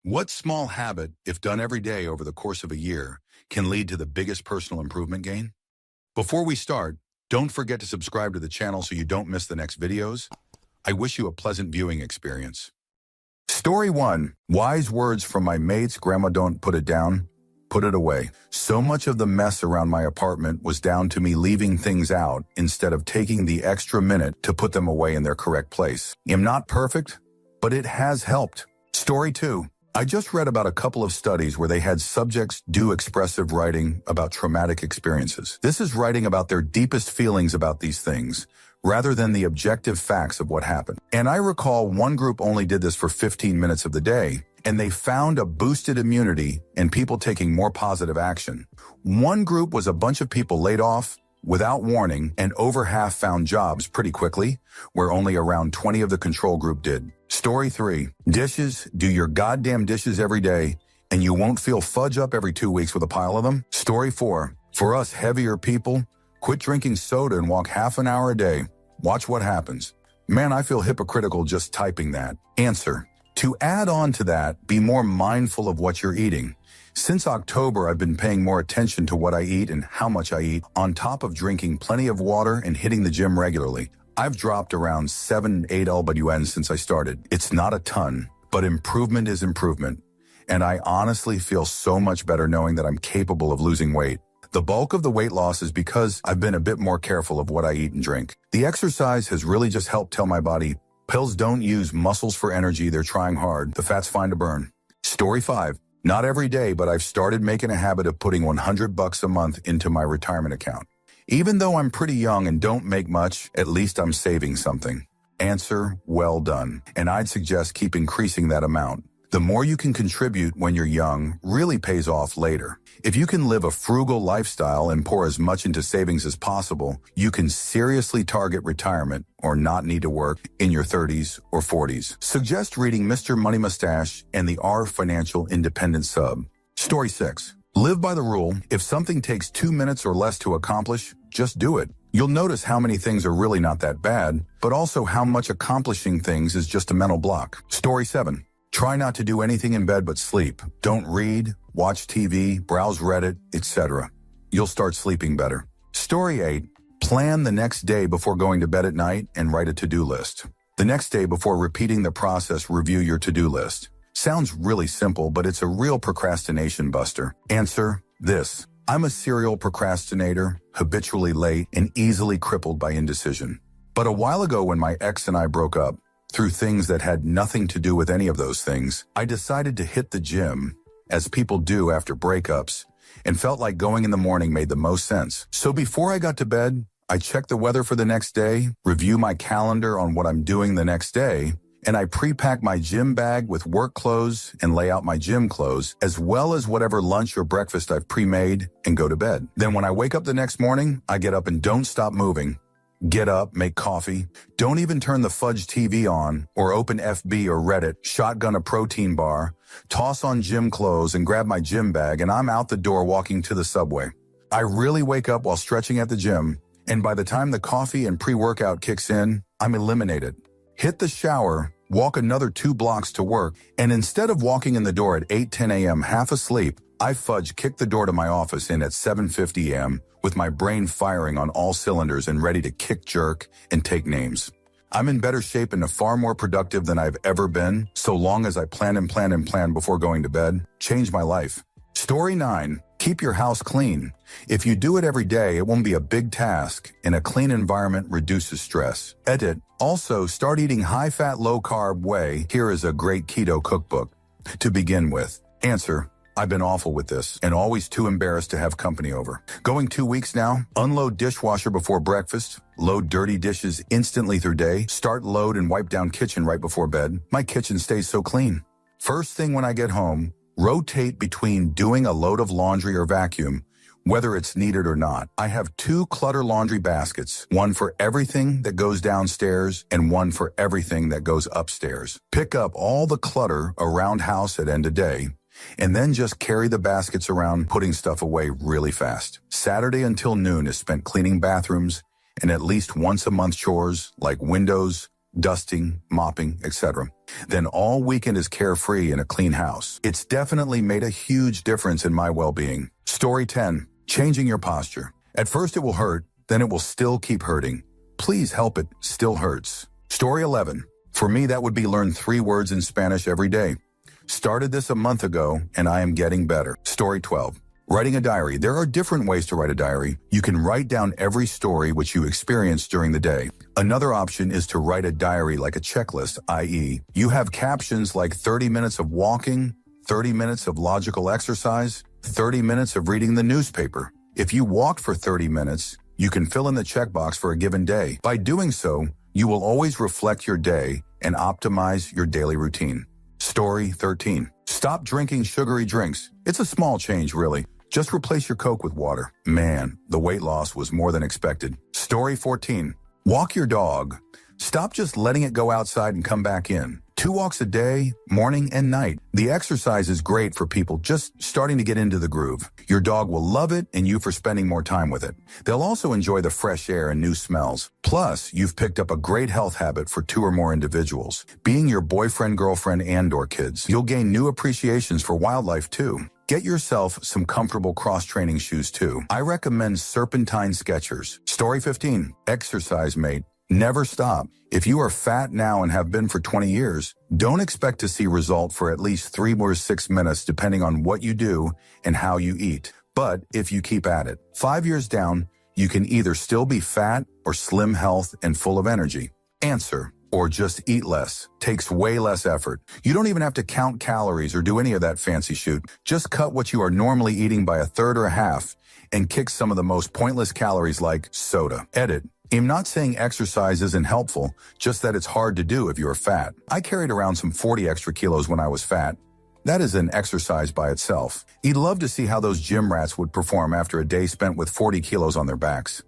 What small habit, if done every day over the course of a year, can lead to the biggest personal improvement gain? Before we start, don't forget to subscribe to the channel so you don't miss the next videos. I wish you a pleasant viewing experience. Story 1. Wise words from my mates. Grandma, don't put it down, put it away. So much of the mess around my apartment was down to me leaving things out instead of taking the extra minute to put them away in their correct place. I'm not perfect, but it has helped. Story 2. I just read about a couple of studies where they had subjects do expressive writing about traumatic experiences. This is writing about their deepest feelings about these things, rather than the objective facts of what happened. And I recall one group only did this for 15 minutes of the day, and they found a boosted immunity and people taking more positive action. One group was a bunch of people laid off without warning, and over half found jobs pretty quickly, where only around 20 of the control group did. Story 3. Dishes. Do your goddamn dishes every day, and you won't feel fudge up every 2 weeks with a pile of them. Story 4. For us heavier people, quit drinking soda and walk half an hour a day. Watch what happens. Man, I feel hypocritical just typing that. Answer. To add on to that, be more mindful of what you're eating. Since October, I've been paying more attention to what I eat and how much I eat, on top of drinking plenty of water and hitting the gym regularly. I've dropped around 7-8 lbs since I started. It's not a ton, but improvement is improvement. And I honestly feel so much better knowing that I'm capable of losing weight. The bulk of the weight loss is because I've been a bit more careful of what I eat and drink. The exercise has really just helped tell my body, pills don't use muscles for energy, they're trying hard. The fat's fine to burn. Story 5. Not every day, but I've started making a habit of putting $100 a month into my retirement account. Even though I'm pretty young and don't make much, at least I'm saving something. Answer, well done. And I'd suggest keep increasing that amount. The more you can contribute when you're young really pays off later. If you can live a frugal lifestyle and pour as much into savings as possible, you can seriously target retirement or not need to work in your 30s or 40s. Suggest reading Mr. Money Mustache and the Our Financial Independence sub. Story 6. Live by the rule, if something takes 2 minutes or less to accomplish, just do it. You'll notice how many things are really not that bad, but also how much accomplishing things is just a mental block. Story 7. Try not to do anything in bed but sleep. Don't read, watch TV, browse Reddit, etc. You'll start sleeping better. Story 8. Plan the next day before going to bed at night and write a to-do list. The next day before repeating the process, review your to-do list. Sounds really simple, but it's a real procrastination buster. Answer, this. I'm a serial procrastinator, habitually late, and easily crippled by indecision. But a while ago when my ex and I broke up, through things that had nothing to do with any of those things, I decided to hit the gym, as people do after breakups, and felt like going in the morning made the most sense. So before I got to bed, I checked the weather for the next day, review my calendar on what I'm doing the next day, and I pre-pack my gym bag with work clothes and lay out my gym clothes, as well as whatever lunch or breakfast I've pre-made, and go to bed. Then when I wake up the next morning, I get up and don't stop moving. Get up, make coffee, don't even turn the fudge TV on or open FB or Reddit, shotgun a protein bar, toss on gym clothes and grab my gym bag, and I'm out the door walking to the subway. I really wake up while stretching at the gym, and by the time the coffee and pre-workout kicks in, I'm eliminated. Hit the shower, walk another 2 blocks to work, and instead of walking in the door at 8-10 a.m. half asleep, I kick the door to my office in at 7:50 a.m. with my brain firing on all cylinders and ready to kick, jerk, and take names. I'm in better shape and far more productive than I've ever been, so long as I plan and plan and plan before going to bed. Change my life. Story 9. Keep your house clean. If you do it every day, it won't be a big task, and a clean environment reduces stress. Edit. Also, start eating high-fat, low-carb whey. Here is a great keto cookbook. To begin with. Answer. I've been awful with this, and always too embarrassed to have company over. Going 2 weeks now, unload dishwasher before breakfast, load dirty dishes instantly through day, start load and wipe down kitchen right before bed. My kitchen stays so clean. First thing when I get home, rotate between doing a load of laundry or vacuum, whether it's needed or not. I have 2 clutter laundry baskets, one for everything that goes downstairs and one for everything that goes upstairs. Pick up all the clutter around house at end of day, and then just carry the baskets around, putting stuff away really fast. Saturday until noon is spent cleaning bathrooms and at least once a month chores like windows, dusting, mopping, etc. then all weekend is carefree in a clean house. It's definitely made a huge difference in my well-being. Story 10. Changing your posture. At first it will hurt, then it will still keep hurting. Please help it still hurts. Story 11. For me, that would be learn 3 words in Spanish every day. Started this a month ago, and I am getting better. Story 12. Writing a diary. There are different ways to write a diary. You can write down every story which you experienced during the day. Another option is to write a diary like a checklist, i.e., you have captions like 30 minutes of walking, 30 minutes of logical exercise, 30 minutes of reading the newspaper. If you walked for 30 minutes, you can fill in the checkbox for a given day. By doing so, you will always reflect your day and optimize your daily routine. Story 13. Stop drinking sugary drinks. It's a small change, really. Just replace your Coke with water. Man, the weight loss was more than expected. Story 14. Walk your dog. Stop just letting it go outside and come back in. 2 walks a day, morning and night. The exercise is great for people just starting to get into the groove. Your dog will love it and you for spending more time with it. They'll also enjoy the fresh air and new smells. Plus, you've picked up a great health habit for 2 or more individuals. Being your boyfriend, girlfriend, and/or kids. You'll gain new appreciations for wildlife too. Get yourself some comfortable cross-training shoes too. I recommend Serpentine Skechers. Story 15. Exercise, mate. Never stop. If you are fat now and have been for 20 years, don't expect to see result for at least 3 or 6 minutes depending on what you do and how you eat. But if you keep at it, 5 years down, you can either still be fat or slim health and full of energy. Answer. Or just eat less. Takes way less effort. You don't even have to count calories or do any of that fancy shoot. Just cut what you are normally eating by 1/3 or 1/2 and kick some of the most pointless calories like soda. Edit. I'm not saying exercise isn't helpful, just that it's hard to do if you're fat. I carried around some 40 extra kilos when I was fat. That is an exercise by itself. You'd love to see how those gym rats would perform after a day spent with 40 kilos on their backs.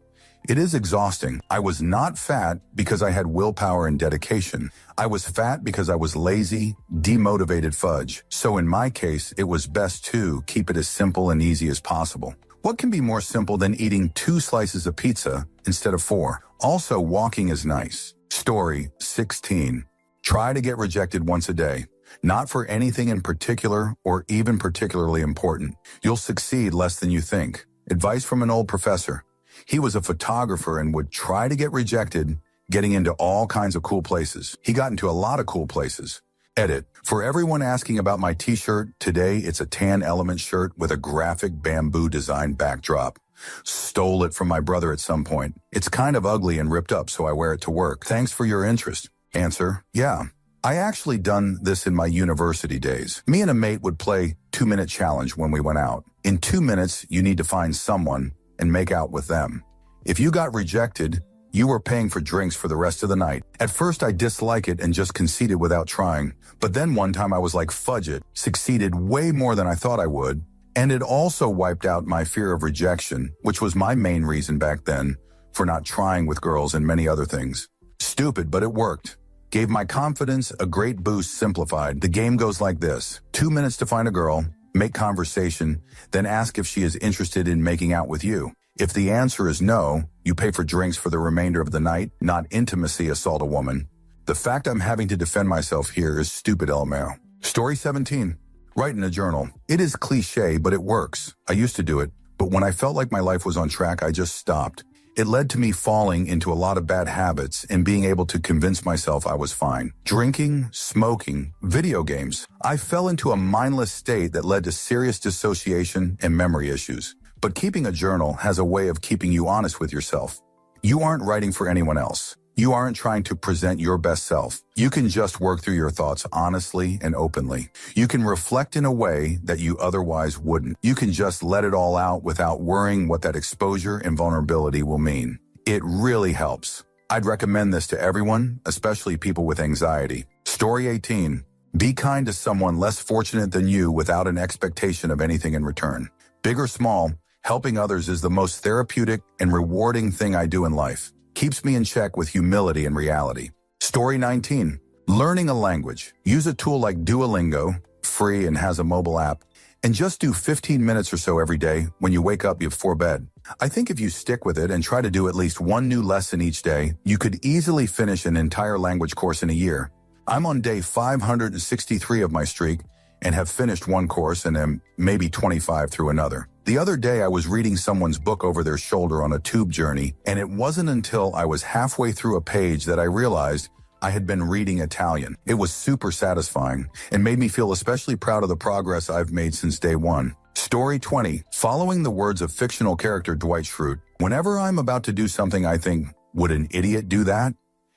It is exhausting. I was not fat because I had willpower and dedication. I was fat because I was lazy, demotivated fudge. So in my case, it was best to keep it as simple and easy as possible. What can be more simple than eating 2 slices of pizza instead of 4? Also, walking is nice. Story 16. Try to get rejected once a day. Not for anything in particular or even particularly important. You'll succeed less than you think. Advice from an old professor. He was a photographer and would try to get rejected, getting into all kinds of cool places. He got into a lot of cool places. Edit. For everyone asking about my t-shirt, today it's a tan element shirt with a graphic bamboo design backdrop. Stole it from my brother at some point. It's kind of ugly and ripped up, so I wear it to work. Thanks for your interest. Answer. Yeah. I actually done this in my university days. Me and a mate would play 2-minute challenge when we went out. In 2 minutes, you need to find someone and make out with them. If you got rejected, you were paying for drinks for the rest of the night. At first, I disliked it and just conceded without trying. But then one time I was like, fudge it, succeeded way more than I thought I would. And it also wiped out my fear of rejection, which was my main reason back then for not trying with girls and many other things. Stupid, but it worked. Gave my confidence a great boost. Simplified. The game goes like this. 2 minutes to find a girl. Make conversation, then ask if she is interested in making out with you. If the answer is no, you pay for drinks for the remainder of the night, not intimacy assault a woman. The fact I'm having to defend myself here is stupid, LMAO. Story 17. Write in a journal. It is cliche, but it works. I used to do it, but when I felt like my life was on track, I just stopped. It led to me falling into a lot of bad habits and being able to convince myself I was fine. Drinking, smoking, video games. I fell into a mindless state that led to serious dissociation and memory issues. But keeping a journal has a way of keeping you honest with yourself. You aren't writing for anyone else. You aren't trying to present your best self. You can just work through your thoughts honestly and openly. You can reflect in a way that you otherwise wouldn't. You can just let it all out without worrying what that exposure and vulnerability will mean. It really helps. I'd recommend this to everyone, especially people with anxiety. Story 18. Be kind to someone less fortunate than you without an expectation of anything in return. Big or small, helping others is the most therapeutic and rewarding thing I do in life. Keeps me in check with humility and reality. Story 19. Learning a language. Use a tool like Duolingo, free and has a mobile app, and just do 15 minutes or so every day when you wake up before bed. I think if you stick with it and try to do at least 1 new lesson each day, you could easily finish an entire language course in a year. I'm on day 563 of my streak and have finished one course and am maybe 25 through another. The other day I was reading someone's book over their shoulder on a tube journey, and it wasn't until I was halfway through a page that I realized I had been reading Italian. It was super satisfying and made me feel especially proud of the progress I've made since day one. Story 20. Following the words of fictional character Dwight Schrute, whenever I'm about to do something I think, would an idiot do that?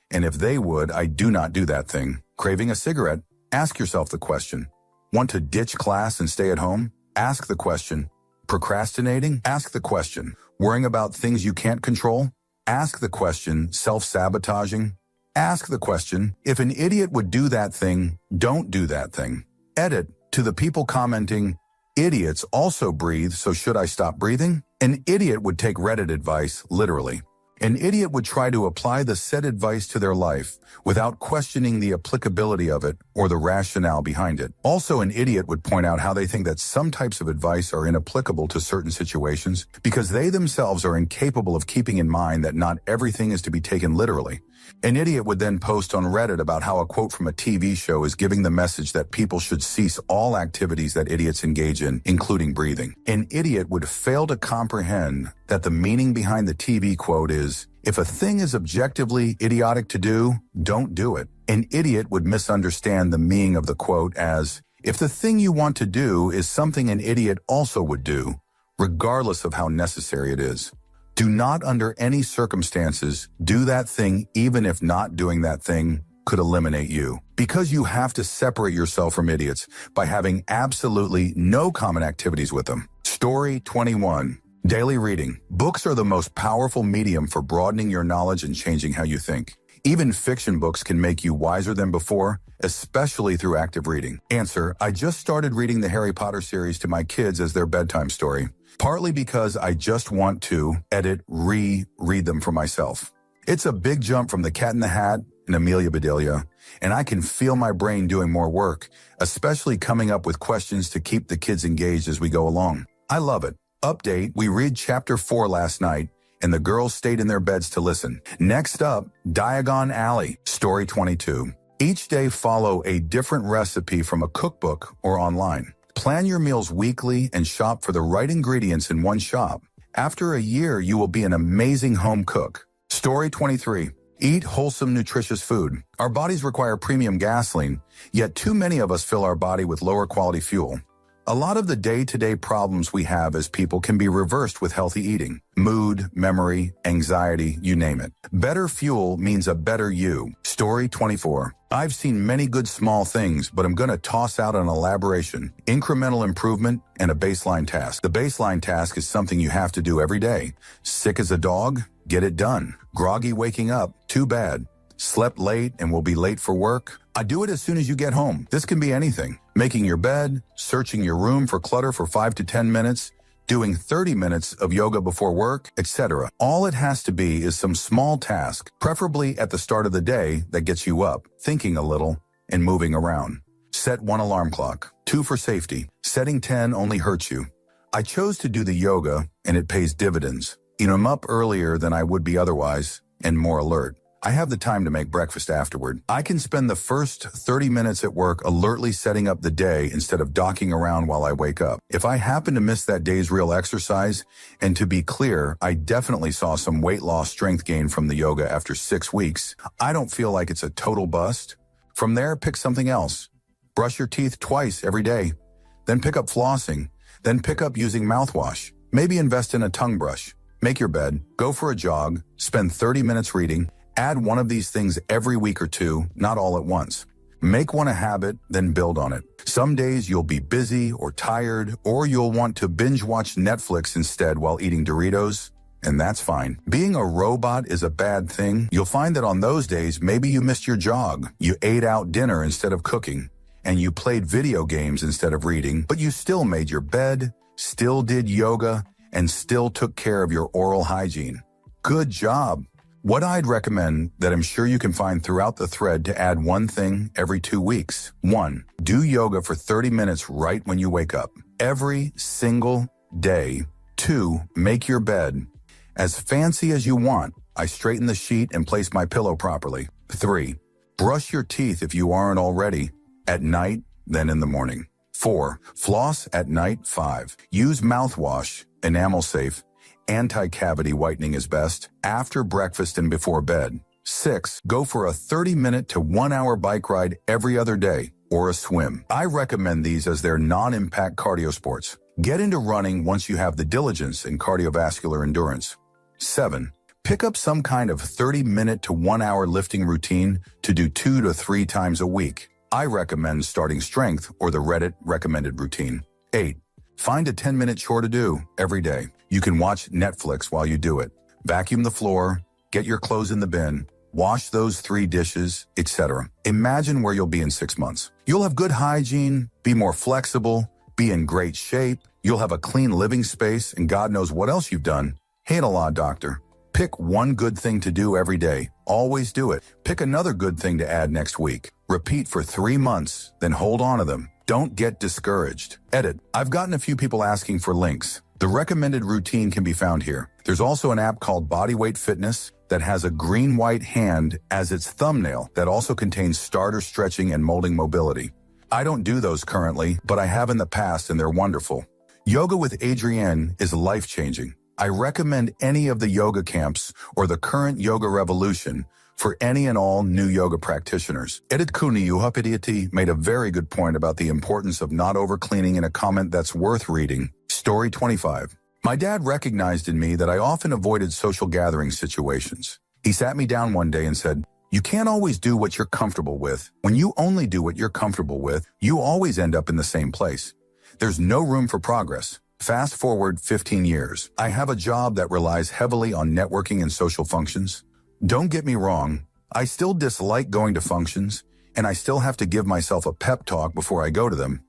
And if they would, I do not do that thing. Craving a cigarette? Ask yourself the question. Want to ditch class and stay at home? Ask the question. Procrastinating? Ask the question. Worrying about things you can't control? Ask the question. Self-sabotaging? Ask the question. If an idiot would do that thing, don't do that thing. Edit. To the people commenting, idiots also breathe, so should I stop breathing? An idiot would take Reddit advice literally. An idiot would try to apply the said advice to their life without questioning the applicability of it or the rationale behind it. Also, an idiot would point out how they think that some types of advice are inapplicable to certain situations because they themselves are incapable of keeping in mind that not everything is to be taken literally. An idiot would then post on Reddit about how a quote from a TV show is giving the message that people should cease all activities that idiots engage in, including breathing. An idiot would fail to comprehend that the meaning behind the TV quote is, if a thing is objectively idiotic to do, don't do it. An idiot would misunderstand the meaning of the quote as, if the thing you want to do is something an idiot also would do, regardless of how necessary it is. Do not under any circumstances do that thing even if not doing that thing could eliminate you. Because you have to separate yourself from idiots by having absolutely no common activities with them. Story 21. Daily reading. Books are the most powerful medium for broadening your knowledge and changing how you think. Even fiction books can make you wiser than before, especially through active reading. Answer: I just started reading the Harry Potter series to my kids as their bedtime story. Partly because I just want to, read them for myself. It's a big jump from The Cat in the Hat and Amelia Bedelia, and I can feel my brain doing more work, especially coming up with questions to keep the kids engaged as we go along. I love it. Update: we read chapter 4 last night, and the girls stayed in their beds to listen. Next up, Diagon Alley, Story 22. Each day follow a different recipe from a cookbook or online. Plan your meals weekly and shop for the right ingredients in one shop. After a year, you will be an amazing home cook. Story 23. Eat wholesome, nutritious food. Our bodies require premium gasoline, yet too many of us fill our body with lower quality fuel. A lot of the day-to-day problems we have as people can be reversed with healthy eating. Mood, memory, anxiety, you name it. Better fuel means a better you. Story 24. I've seen many good small things, but I'm going to toss out an elaboration, incremental improvement, and a baseline task. The baseline task is something you have to do every day. Sick as a dog? Get it done. Groggy waking up? Too bad. Slept late and will be late for work? I do it as soon as you get home. This can be anything. Making your bed, searching your room for clutter for 5 to 10 minutes, doing 30 minutes of yoga before work, etc. All it has to be is some small task, preferably at the start of the day, that gets you up, thinking a little, and moving around. Set 1 alarm clock, 2 for safety. Setting 10 only hurts you. I chose to do the yoga, and it pays dividends. I'm up earlier than I would be otherwise, and more alert. I have the time to make breakfast afterward. I can spend the first 30 minutes at work alertly setting up the day instead of docking around while I wake up. If I happen to miss that day's real exercise, and to be clear, I definitely saw some weight loss strength gain from the yoga after 6 weeks, I don't feel like it's a total bust. From there, pick something else. Brush your teeth twice every day. Then pick up flossing. Then pick up using mouthwash. Maybe invest in a tongue brush. Make your bed. Go for a jog. Spend 30 minutes reading. Add one of these things every week or two, not all at once. Make one a habit, then build on it. Some days you'll be busy or tired, or you'll want to binge watch Netflix instead while eating Doritos, and that's fine. Being a robot is a bad thing. You'll find that on those days, maybe you missed your jog, you ate out dinner instead of cooking, and you played video games instead of reading, but you still made your bed, still did yoga, and still took care of your oral hygiene. Good job. What I'd recommend that I'm sure you can find throughout the thread to add one thing every 2 weeks. 1. Do yoga for 30 minutes right when you wake up. Every single day. 2. Make your bed. As fancy as you want. I straighten the sheet and place my pillow properly. 3. Brush your teeth if you aren't already. At night, then in the morning. 4. Floss at night. 5. Use mouthwash, enamel safe. Anti-cavity whitening is best after breakfast and before bed. 6. Go for a 30-minute to 1-hour bike ride every other day or a swim. I recommend these as they're non-impact cardio sports. Get into running once you have the diligence and cardiovascular endurance. 7. Pick up some kind of 30-minute to 1-hour lifting routine to do 2 to 3 times a week. I recommend starting strength or the Reddit recommended routine. 8. Find a 10-minute chore to do every day. You can watch Netflix while you do it. Vacuum the floor, get your clothes in the bin, wash those 3 dishes, etc. Imagine where you'll be in 6 months. You'll have good hygiene, be more flexible, be in great shape. You'll have a clean living space, and God knows what else you've done. Ain't a lot, doctor. Pick one good thing to do every day. Always do it. Pick another good thing to add next week. Repeat for 3 months, then hold on to them. Don't get discouraged. Edit. I've gotten a few people asking for links. The recommended routine can be found here. There's also an app called Bodyweight Fitness that has a green-white hand as its thumbnail that also contains starter stretching and molding mobility. I don't do those currently, but I have in the past and they're wonderful. Yoga with Adrienne is life-changing. I recommend any of the yoga camps or the current yoga revolution for any and all new yoga practitioners. Edit Kuni Uhapitiati made a very good point about the importance of not over-cleaning in a comment that's worth reading. Story 25. My dad recognized in me that I often avoided social gathering situations. He sat me down one day and said, "You can't always do what you're comfortable with. When you only do what you're comfortable with, you always end up in the same place. There's no room for progress." Fast forward 15 years. I have a job that relies heavily on networking and social functions. Don't get me wrong, I still dislike going to functions, and I still have to give myself a pep talk before I go to them.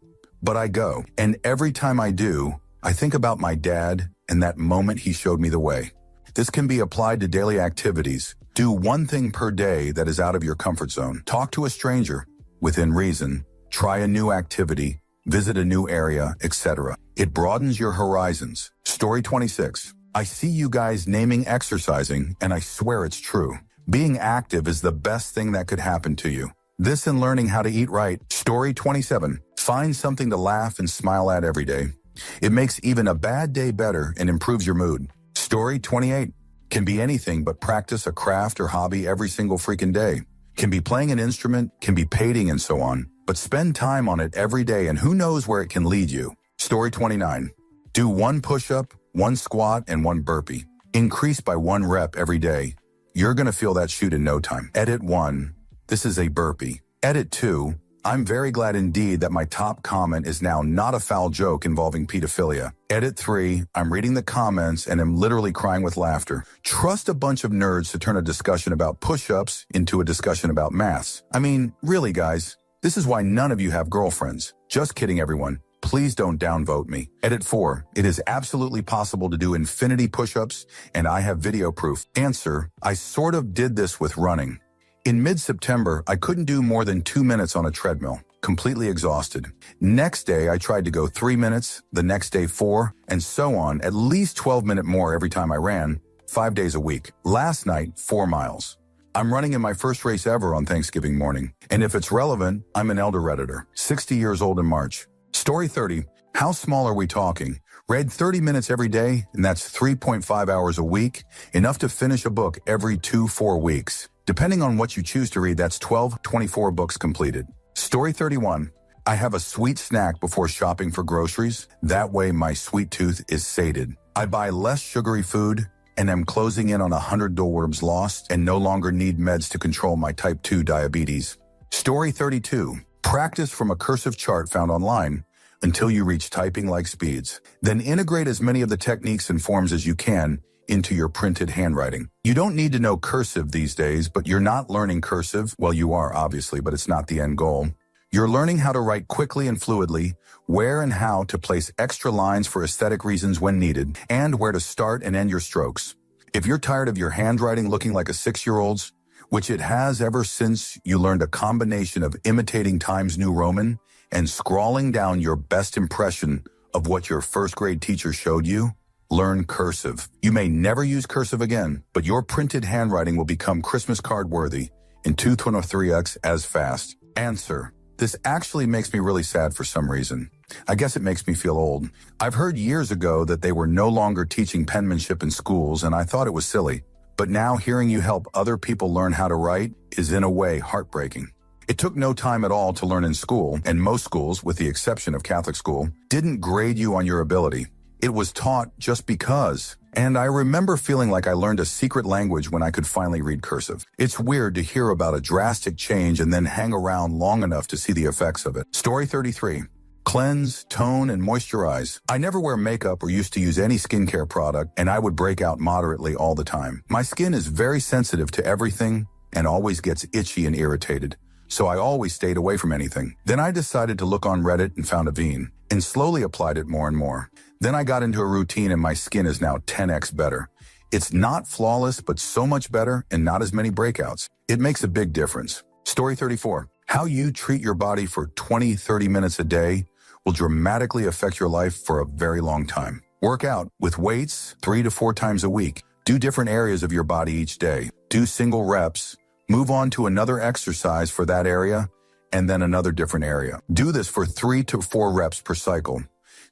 But I go, and every time I do, I think about my dad and that moment he showed me the way. This can be applied to daily activities. Do one thing per day that is out of your comfort zone. Talk to a stranger, within reason. Try a new activity, visit a new area, etc. It broadens your horizons. Story 26. I see you guys naming exercising, and I swear it's true. Being active is the best thing that could happen to you. This and learning how to eat right. Story 27. Find something to laugh and smile at every day. It makes even a bad day better and improves your mood. Story 28. Can be anything but practice a craft or hobby every single freaking day. Can be playing an instrument, can be painting and so on. But spend time on it every day and who knows where it can lead you. Story 29. Do 1 push-up, 1 squat, and 1 burpee. Increase by 1 rep every day. You're going to feel that shoot in no time. Edit 1. This is a burpee. Edit 2. I'm very glad indeed that my top comment is now not a foul joke involving pedophilia. Edit 3. I'm reading the comments and am literally crying with laughter. Trust a bunch of nerds to turn a discussion about push-ups into a discussion about maths. I mean, really, guys, this is why none of you have girlfriends. Just kidding, everyone. Please don't downvote me. Edit 4. It is absolutely possible to do infinity push-ups, and I have video proof. Answer. I sort of did this with running. In mid-September, I couldn't do more than 2 minutes on a treadmill, completely exhausted. Next day, I tried to go 3 minutes, the next day 4, and so on, at least 12 minutes more every time I ran, 5 days a week. Last night, 4 miles. I'm running in my first race ever on Thanksgiving morning, and if it's relevant, I'm an elder redditor, 60 years old in March. Story 30. How small are we talking? Read 30 minutes every day, and that's 3.5 hours a week, enough to finish a book every 2-4 weeks. Depending on what you choose to read, that's 24 books completed. Story 31. I have a sweet snack before shopping for groceries. That way my sweet tooth is sated. I buy less sugary food and am closing in on 100 doorworms lost and no longer need meds to control my type 2 diabetes. Story 32. Practice from a cursive chart found online until you reach typing-like speeds. Then integrate as many of the techniques and forms as you can into your printed handwriting. You don't need to know cursive these days, but you're not learning cursive. Well, you are, obviously, but it's not the end goal. You're learning how to write quickly and fluidly, where and how to place extra lines for aesthetic reasons when needed, and where to start and end your strokes. If you're tired of your handwriting looking like a 6-year-old's, which it has ever since you learned a combination of imitating Times New Roman and scrawling down your best impression of what your first grade teacher showed you, learn cursive. You may never use cursive again, but your printed handwriting will become Christmas card worthy in 223x as fast? Answer. This actually makes me really sad for some reason. I guess it makes me feel old. I've heard years ago that they were no longer teaching penmanship in schools, and I thought it was silly. But now hearing you help other people learn how to write is in a way heartbreaking. It took no time at all to learn in school, and most schools, with the exception of Catholic school, didn't grade you on your ability. It was taught just because. And I remember feeling like I learned a secret language when I could finally read cursive. It's weird to hear about a drastic change and then hang around long enough to see the effects of it. Story 33. Cleanse, tone, and moisturize. I never wear makeup or used to use any skincare product, and I would break out moderately all the time. My skin is very sensitive to everything and always gets itchy and irritated, so I always stayed away from anything. Then I decided to look on Reddit and found Avene, and slowly applied it more and more. Then I got into a routine and my skin is now 10x better. It's not flawless, but so much better and not as many breakouts. It makes a big difference. Story 34. How you treat your body for 20-30 minutes a day will dramatically affect your life for a very long time. Work out with weights 3 to 4 times a week. Do different areas of your body each day. Do single reps. Move on to another exercise for that area and then another different area. Do this for 3 to 4 reps per cycle.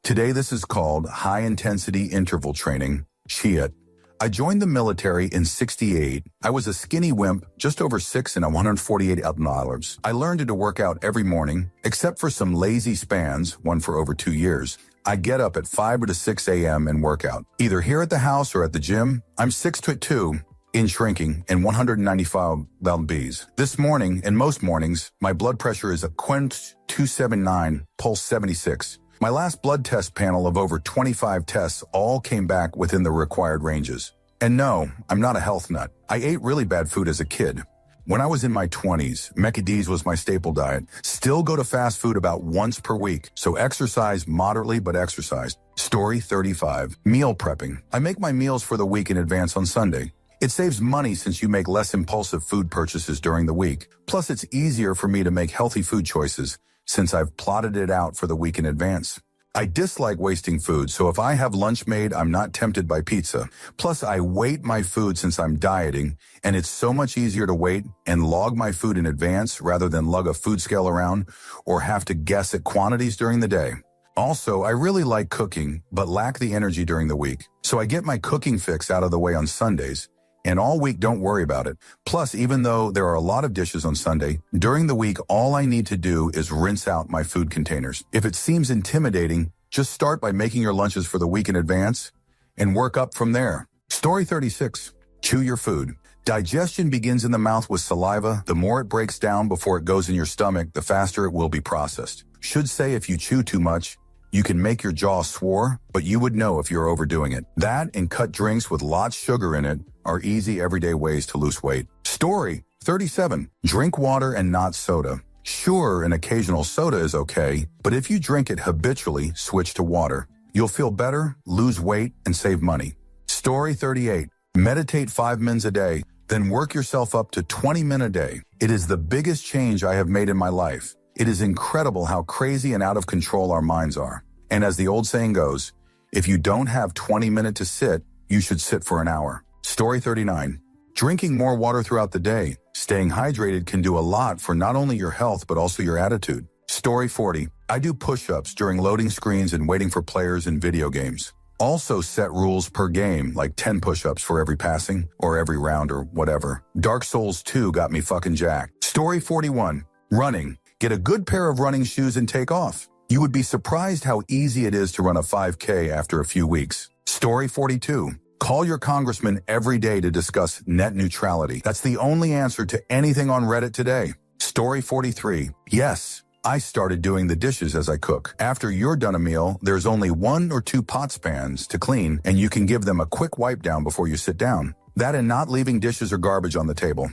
Today, this is called high-intensity interval training, HIIT. I joined the military in '68. I was a skinny wimp, just over 6 and 148 pounds. I learned to work out every morning, except for some lazy spans, one for over 2 years. I get up at 5 to 6 a.m. and work out, either here at the house or at the gym. I'm 6'2", in shrinking, and 195 lbs. This morning, and most mornings, my blood pressure is a quint 279, pulse 76. My last blood test panel of over 25 tests all came back within the required ranges. And no, I'm not a health nut. I ate really bad food as a kid. When I was in my 20s, Mecca D's was my staple diet. Still go to fast food about once per week, so exercise moderately but exercise. Story 35. Meal prepping. I make my meals for the week in advance on Sunday. It saves money since you make less impulsive food purchases during the week. Plus, it's easier for me to make healthy food choices since I've plotted it out for the week in advance. I dislike wasting food, so if I have lunch made, I'm not tempted by pizza. Plus, I weight my food since I'm dieting, and it's so much easier to weight and log my food in advance rather than lug a food scale around or have to guess at quantities during the day. Also, I really like cooking, but lack the energy during the week. So I get my cooking fix out of the way on Sundays, and all week don't worry about it. Plus, even though there are a lot of dishes on Sunday, during the week all I need to do is rinse out my food containers. If it seems intimidating, just start by making your lunches for the week in advance and work up from there. Story 36. Chew your food. Digestion begins in the mouth with saliva. The more it breaks down before it goes in your stomach, the faster it will be processed. Should say if you chew too much, you can make your jaw swore, but you would know if you're overdoing it. That and cut drinks with lots of sugar in it are easy everyday ways to lose weight. Story 37. Drink water and not soda. Sure, an occasional soda is okay, but if you drink it habitually, switch to water. You'll feel better, lose weight, and save money. Story 38. Meditate 5 minutes a day, then work yourself up to 20 minutes a day. It is the biggest change I have made in my life. It is incredible how crazy and out of control our minds are. And as the old saying goes, if you don't have 20 minutes to sit, you should sit for an hour. Story 39. Drinking more water throughout the day. Staying hydrated can do a lot for not only your health, but also your attitude. Story 40. I do push-ups during loading screens and waiting for players in video games. Also set rules per game, like 10 push-ups for every passing, or every round, or whatever. Dark Souls 2 got me fucking jacked. Story 41. Running. Get a good pair of running shoes and take off. You would be surprised how easy it is to run a 5K after a few weeks. Story 42. Call your congressman every day to discuss net neutrality. That's the only answer to anything on Reddit today. Story 43. Yes, I started doing the dishes as I cook. After you're done a meal, there's only 1 or 2 pot pans to clean, and you can give them a quick wipe down before you sit down. That and not leaving dishes or garbage on the table.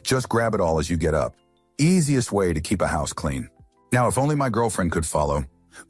Just grab it all as you get up. Easiest way to keep a house clean. Now, if only my girlfriend could follow.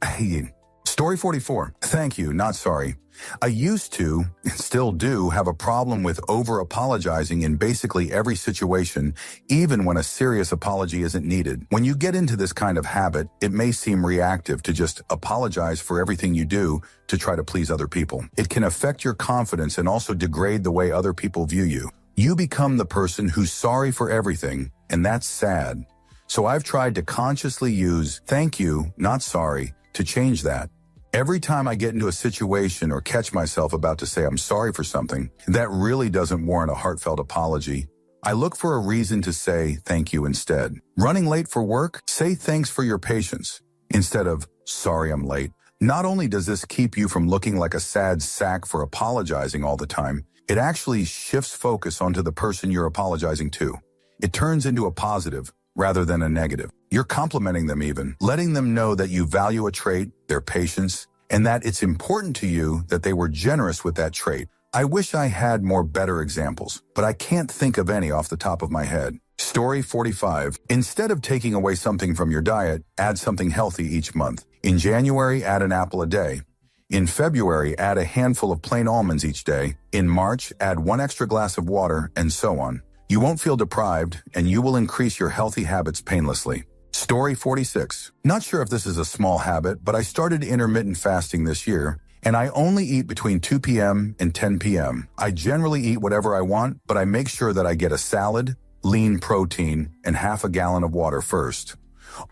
Hey. Story 44. Thank you, not sorry. I used to, and still do, have a problem with over-apologizing in basically every situation, even when a serious apology isn't needed. When you get into this kind of habit, it may seem reactive to just apologize for everything you do to try to please other people. It can affect your confidence and also degrade the way other people view you. You become the person who's sorry for everything and that's sad. So I've tried to consciously use thank you, not sorry, to change that. Every time I get into a situation or catch myself about to say I'm sorry for something that really doesn't warrant a heartfelt apology, I look for a reason to say thank you instead. Running late for work? Say thanks for your patience instead of sorry I'm late. Not only does this keep you from looking like a sad sack for apologizing all the time, it actually shifts focus onto the person you're apologizing to. It turns into a positive rather than a negative. You're complimenting them even, letting them know that you value a trait, their patience, and that it's important to you that they were generous with that trait. I wish I had more better examples, but I can't think of any off the top of my head. Story 45. Instead of taking away something from your diet, add something healthy each month. In January, add an apple a day. In February, add a handful of plain almonds each day. In March, add 1 extra glass of water, and so on. You won't feel deprived, and you will increase your healthy habits painlessly. Story 46. Not sure if this is a small habit, but I started intermittent fasting this year, and I only eat between 2 p.m. and 10 p.m. I generally eat whatever I want, but I make sure that I get a salad, lean protein, and half a gallon of water first.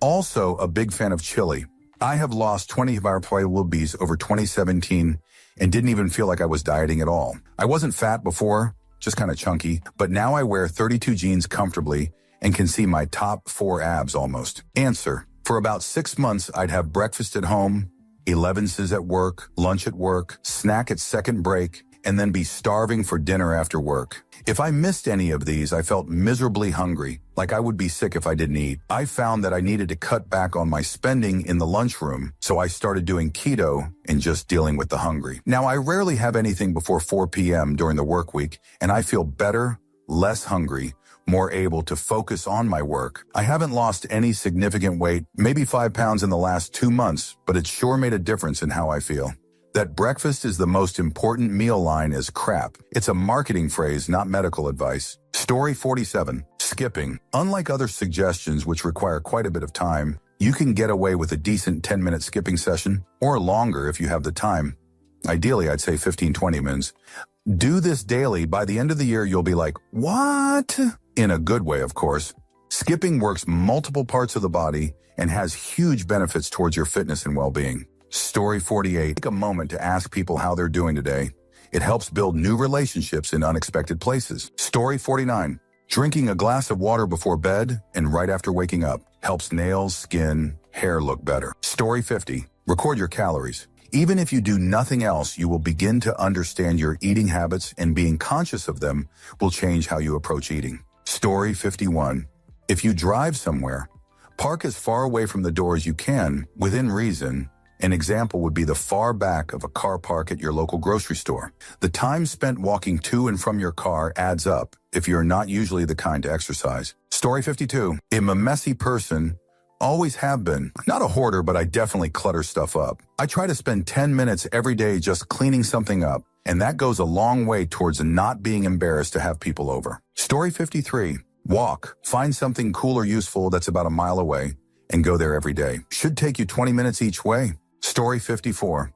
Also, a big fan of chili. I have lost 25 pounds over 2017 and didn't even feel like I was dieting at all. I wasn't fat before, just kind of chunky, but now I wear 32 jeans comfortably and can see my top 4 abs almost. Answer. For about 6 months, I'd have breakfast at home, 11s at work, lunch at work, snack at second break, and then be starving for dinner after work. If I missed any of these, I felt miserably hungry, like I would be sick if I didn't eat. I found that I needed to cut back on my spending in the lunchroom, so I started doing keto and just dealing with the hungry. Now, I rarely have anything before 4 p.m. during the work week, and I feel better, less hungry, more able to focus on my work. I haven't lost any significant weight, maybe 5 pounds in the last 2 months, but it sure made a difference in how I feel. That breakfast is the most important meal line is crap. It's a marketing phrase, not medical advice. Story 47. Skipping. Unlike other suggestions which require quite a bit of time, you can get away with a decent 10-minute skipping session, or longer if you have the time. Ideally, I'd say 15-20 minutes. Do this daily. By the end of the year, you'll be like, what? In a good way, of course. Skipping works multiple parts of the body and has huge benefits towards your fitness and well-being. Story 48. Take a moment to ask people how they're doing today. It helps build new relationships in unexpected places. Story 49. Drinking a glass of water before bed and right after waking up helps nails, skin, hair look better. Story 50. Record your calories. Even if you do nothing else, you will begin to understand your eating habits, and being conscious of them will change how you approach eating. Story 51. If you drive somewhere, park as far away from the door as you can, within reason. An example would be the far back of a car park at your local grocery store. The time spent walking to and from your car adds up if you're not usually the kind to exercise. Story 52. I'm a messy person. Always have been. Not a hoarder, but I definitely clutter stuff up. I try to spend 10 minutes every day just cleaning something up, and that goes a long way towards not being embarrassed to have people over. Story 53. Walk. Find something cool or useful that's about a mile away and go there every day. Should take you 20 minutes each way. Story 54.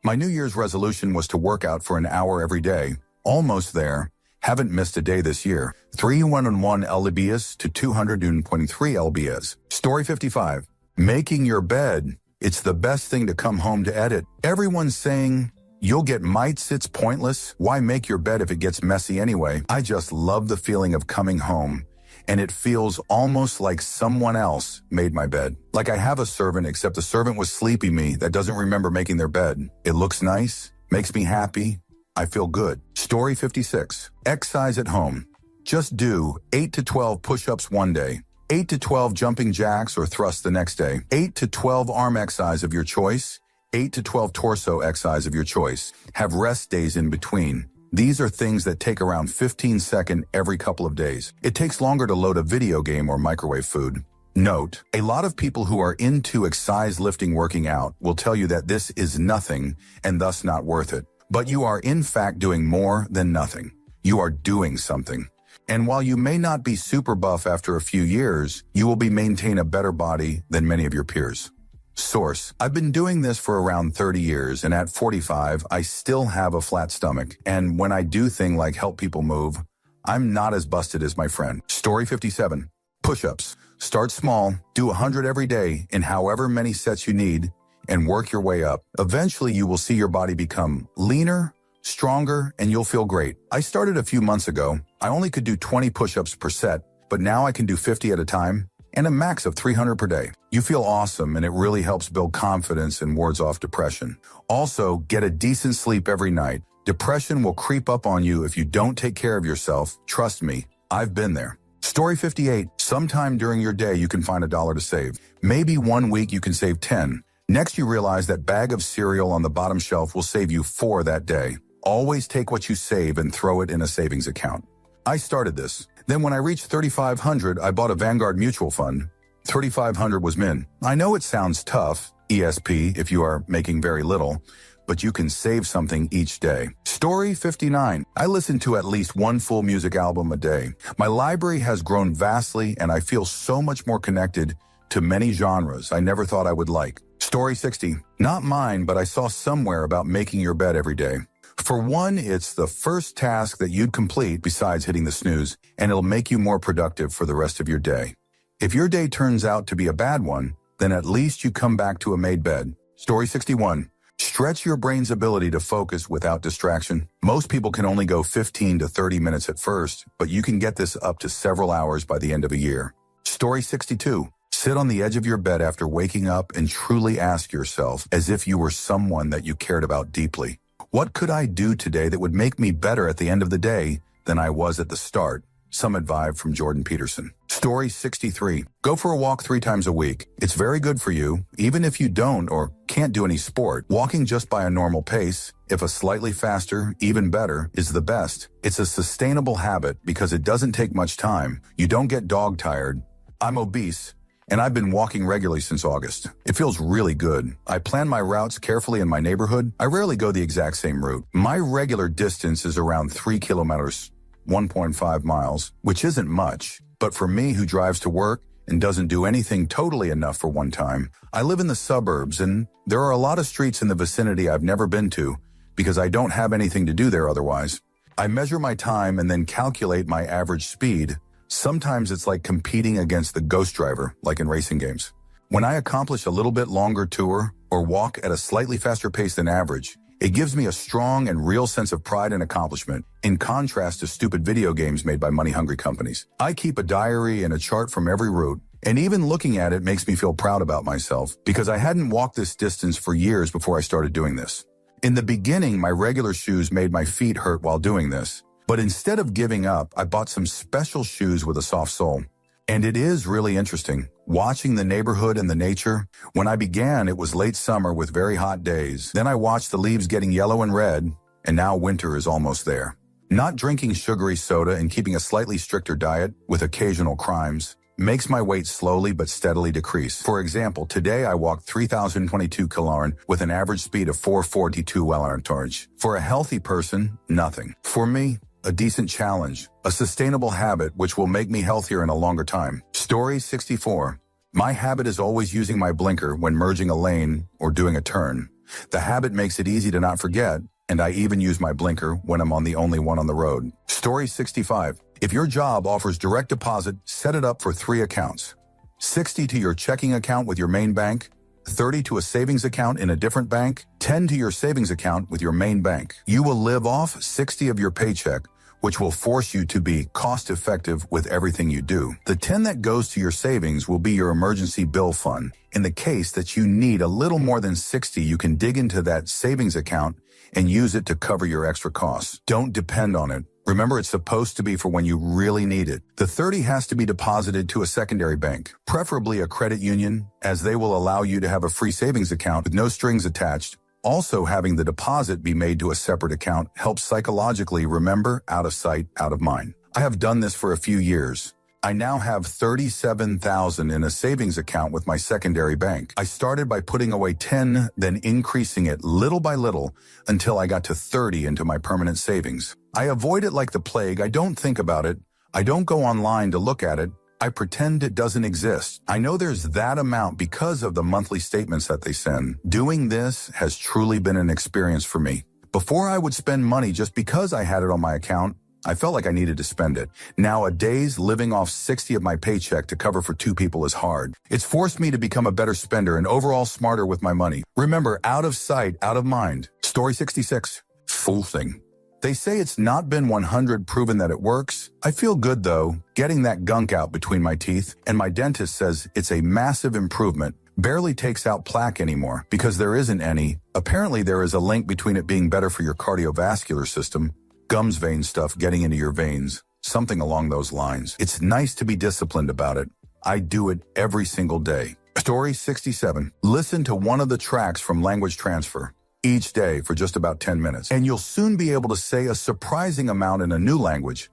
My New Year's resolution was to work out for an hour every day. Almost there. Haven't missed a day this year. 301 lbs to 223 lbs. Story 55. Making your bed. It's the best thing to come home to edit. Everyone's saying, you'll get mites, it's pointless. Why make your bed if it gets messy anyway? I just love the feeling of coming home, and it feels almost like someone else made my bed. Like I have a servant, except the servant was sleepy me that doesn't remember making their bed. It looks nice, makes me happy. I feel good. Story 56. Exercise at home. Just do 8 to 12 push-ups one day, 8 to 12 jumping jacks or thrusts the next day, 8 to 12 arm exercise of your choice, 8 to 12 torso exercise of your choice. Have rest days in between. These are things that take around 15 seconds every couple of days. It takes longer to load a video game or microwave food. Note, a lot of people who are into exercise lifting working out will tell you that this is nothing and thus not worth it. But you are in fact doing more than nothing. You are doing something. And while you may not be super buff after a few years, you will maintain a better body than many of your peers. Source. I've been doing this for around 30 years, and at 45, I still have a flat stomach. And when I do things like help people move, I'm not as busted as my friend. Story 57. Push-ups. Start small, do 100 every day in however many sets you need, and work your way up. Eventually, you will see your body become leaner, stronger, and you'll feel great. I started a few months ago. I only could do 20 push-ups per set, but now I can do 50 at a time and a max of 300 per day. You feel awesome, and it really helps build confidence and wards off depression. Also, get a decent sleep every night. Depression will creep up on you if you don't take care of yourself. Trust me, I've been there. Story 58. Sometime during your day, you can find $1 to save. Maybe one week you can save 10. Next, you realize that bag of cereal on the bottom shelf will save you 4 that day. Always take what you save and throw it in a savings account. I started this. Then when I reached 3,500, I bought a Vanguard mutual fund. 3,500 was min. I know it sounds tough, ESP, if you are making very little, but you can save something each day. Story 59. I listen to at least one full music album a day. My library has grown vastly, and I feel so much more connected to many genres I never thought I would like. Story 60. Not mine, but I saw somewhere about making your bed every day. For one, it's the first task that you'd complete besides hitting the snooze, and it'll make you more productive for the rest of your day. If your day turns out to be a bad one, then at least you come back to a made bed. Story 61. Stretch your brain's ability to focus without distraction. Most people can only go 15 to 30 minutes at first, but you can get this up to several hours by the end of a year. Story 62. Sit on the edge of your bed after waking up and truly ask yourself, as if you were someone that you cared about deeply, what could I do today that would make me better at the end of the day than I was at the start? Some advice from Jordan Peterson. Story 63. Go for a walk 3 times a week. It's very good for you, even if you don't or can't do any sport. Walking just by a normal pace, if a slightly faster, even better, is the best. It's a sustainable habit because it doesn't take much time. You don't get dog tired. I'm obese, and I've been walking regularly since August. It feels really good. I plan my routes carefully in my neighborhood. I rarely go the exact same route. My regular distance is around 3 kilometers, 1.5 miles, which isn't much. But for me, who drives to work and doesn't do anything totally enough for one time, I live in the suburbs, and there are a lot of streets in the vicinity I've never been to because I don't have anything to do there otherwise. I measure my time and then calculate my average speed. Sometimes it's like competing against the ghost driver, like in racing games. When I accomplish a little bit longer tour or walk at a slightly faster pace than average, it gives me a strong and real sense of pride and accomplishment, in contrast to stupid video games made by money-hungry companies. I keep a diary and a chart from every route, and even looking at it makes me feel proud about myself because I hadn't walked this distance for years before I started doing this. In the beginning, my regular shoes made my feet hurt while doing this, but instead of giving up, I bought some special shoes with a soft sole. And it is really interesting, watching the neighborhood and the nature. When I began, it was late summer with very hot days. Then I watched the leaves getting yellow and red, and now winter is almost there. Not drinking sugary soda and keeping a slightly stricter diet with occasional crimes makes my weight slowly but steadily decrease. For example, today I walked 3,022 km with an average speed of 442 km. For a healthy person, nothing. For me, a decent challenge, a sustainable habit which will make me healthier in a longer time. Story 64. My habit is always using my blinker when merging a lane or doing a turn. The habit makes it easy to not forget, and I even use my blinker when I'm on the only one on the road. Story 65. If your job offers direct deposit, set it up for 3 accounts. 60 to your checking account with your main bank, 30 to a savings account in a different bank, 10 to your savings account with your main bank. You will live off 60 of your paycheck, which will force you to be cost-effective with everything you do. The 10 that goes to your savings will be your emergency bill fund. In the case that you need a little more than 60, you can dig into that savings account and use it to cover your extra costs. Don't depend on it. Remember, it's supposed to be for when you really need it. The 30 has to be deposited to a secondary bank, preferably a credit union, as they will allow you to have a free savings account with no strings attached. Also, having the deposit be made to a separate account helps psychologically remember out of sight, out of mind. I have done this for a few years. I now have $37,000 in a savings account with my secondary bank. I started by putting away 10, then increasing it little by little until I got to 30 into my permanent savings. I avoid it like the plague. I don't think about it. I don't go online to look at it. I pretend it doesn't exist. I know there's that amount because of the monthly statements that they send. Doing this has truly been an experience for me. Before I would spend money just because I had it on my account, I felt like I needed to spend it. Now, a day's living off 60 of my paycheck to cover for 2 people is hard. It's forced me to become a better spender and overall smarter with my money. Remember, out of sight, out of mind. Story 66. Fool thing. They say it's not been 100 proven that it works. I feel good, though, getting that gunk out between my teeth, and my dentist says it's a massive improvement. Barely takes out plaque anymore because there isn't any. Apparently, there is a link between it being better for your cardiovascular system, gums vein stuff getting into your veins, something along those lines. It's nice to be disciplined about it. I do it every single day. Story 67. Listen to one of the tracks from Language Transfer each day for just about 10 minutes, and you'll soon be able to say a surprising amount in a new language.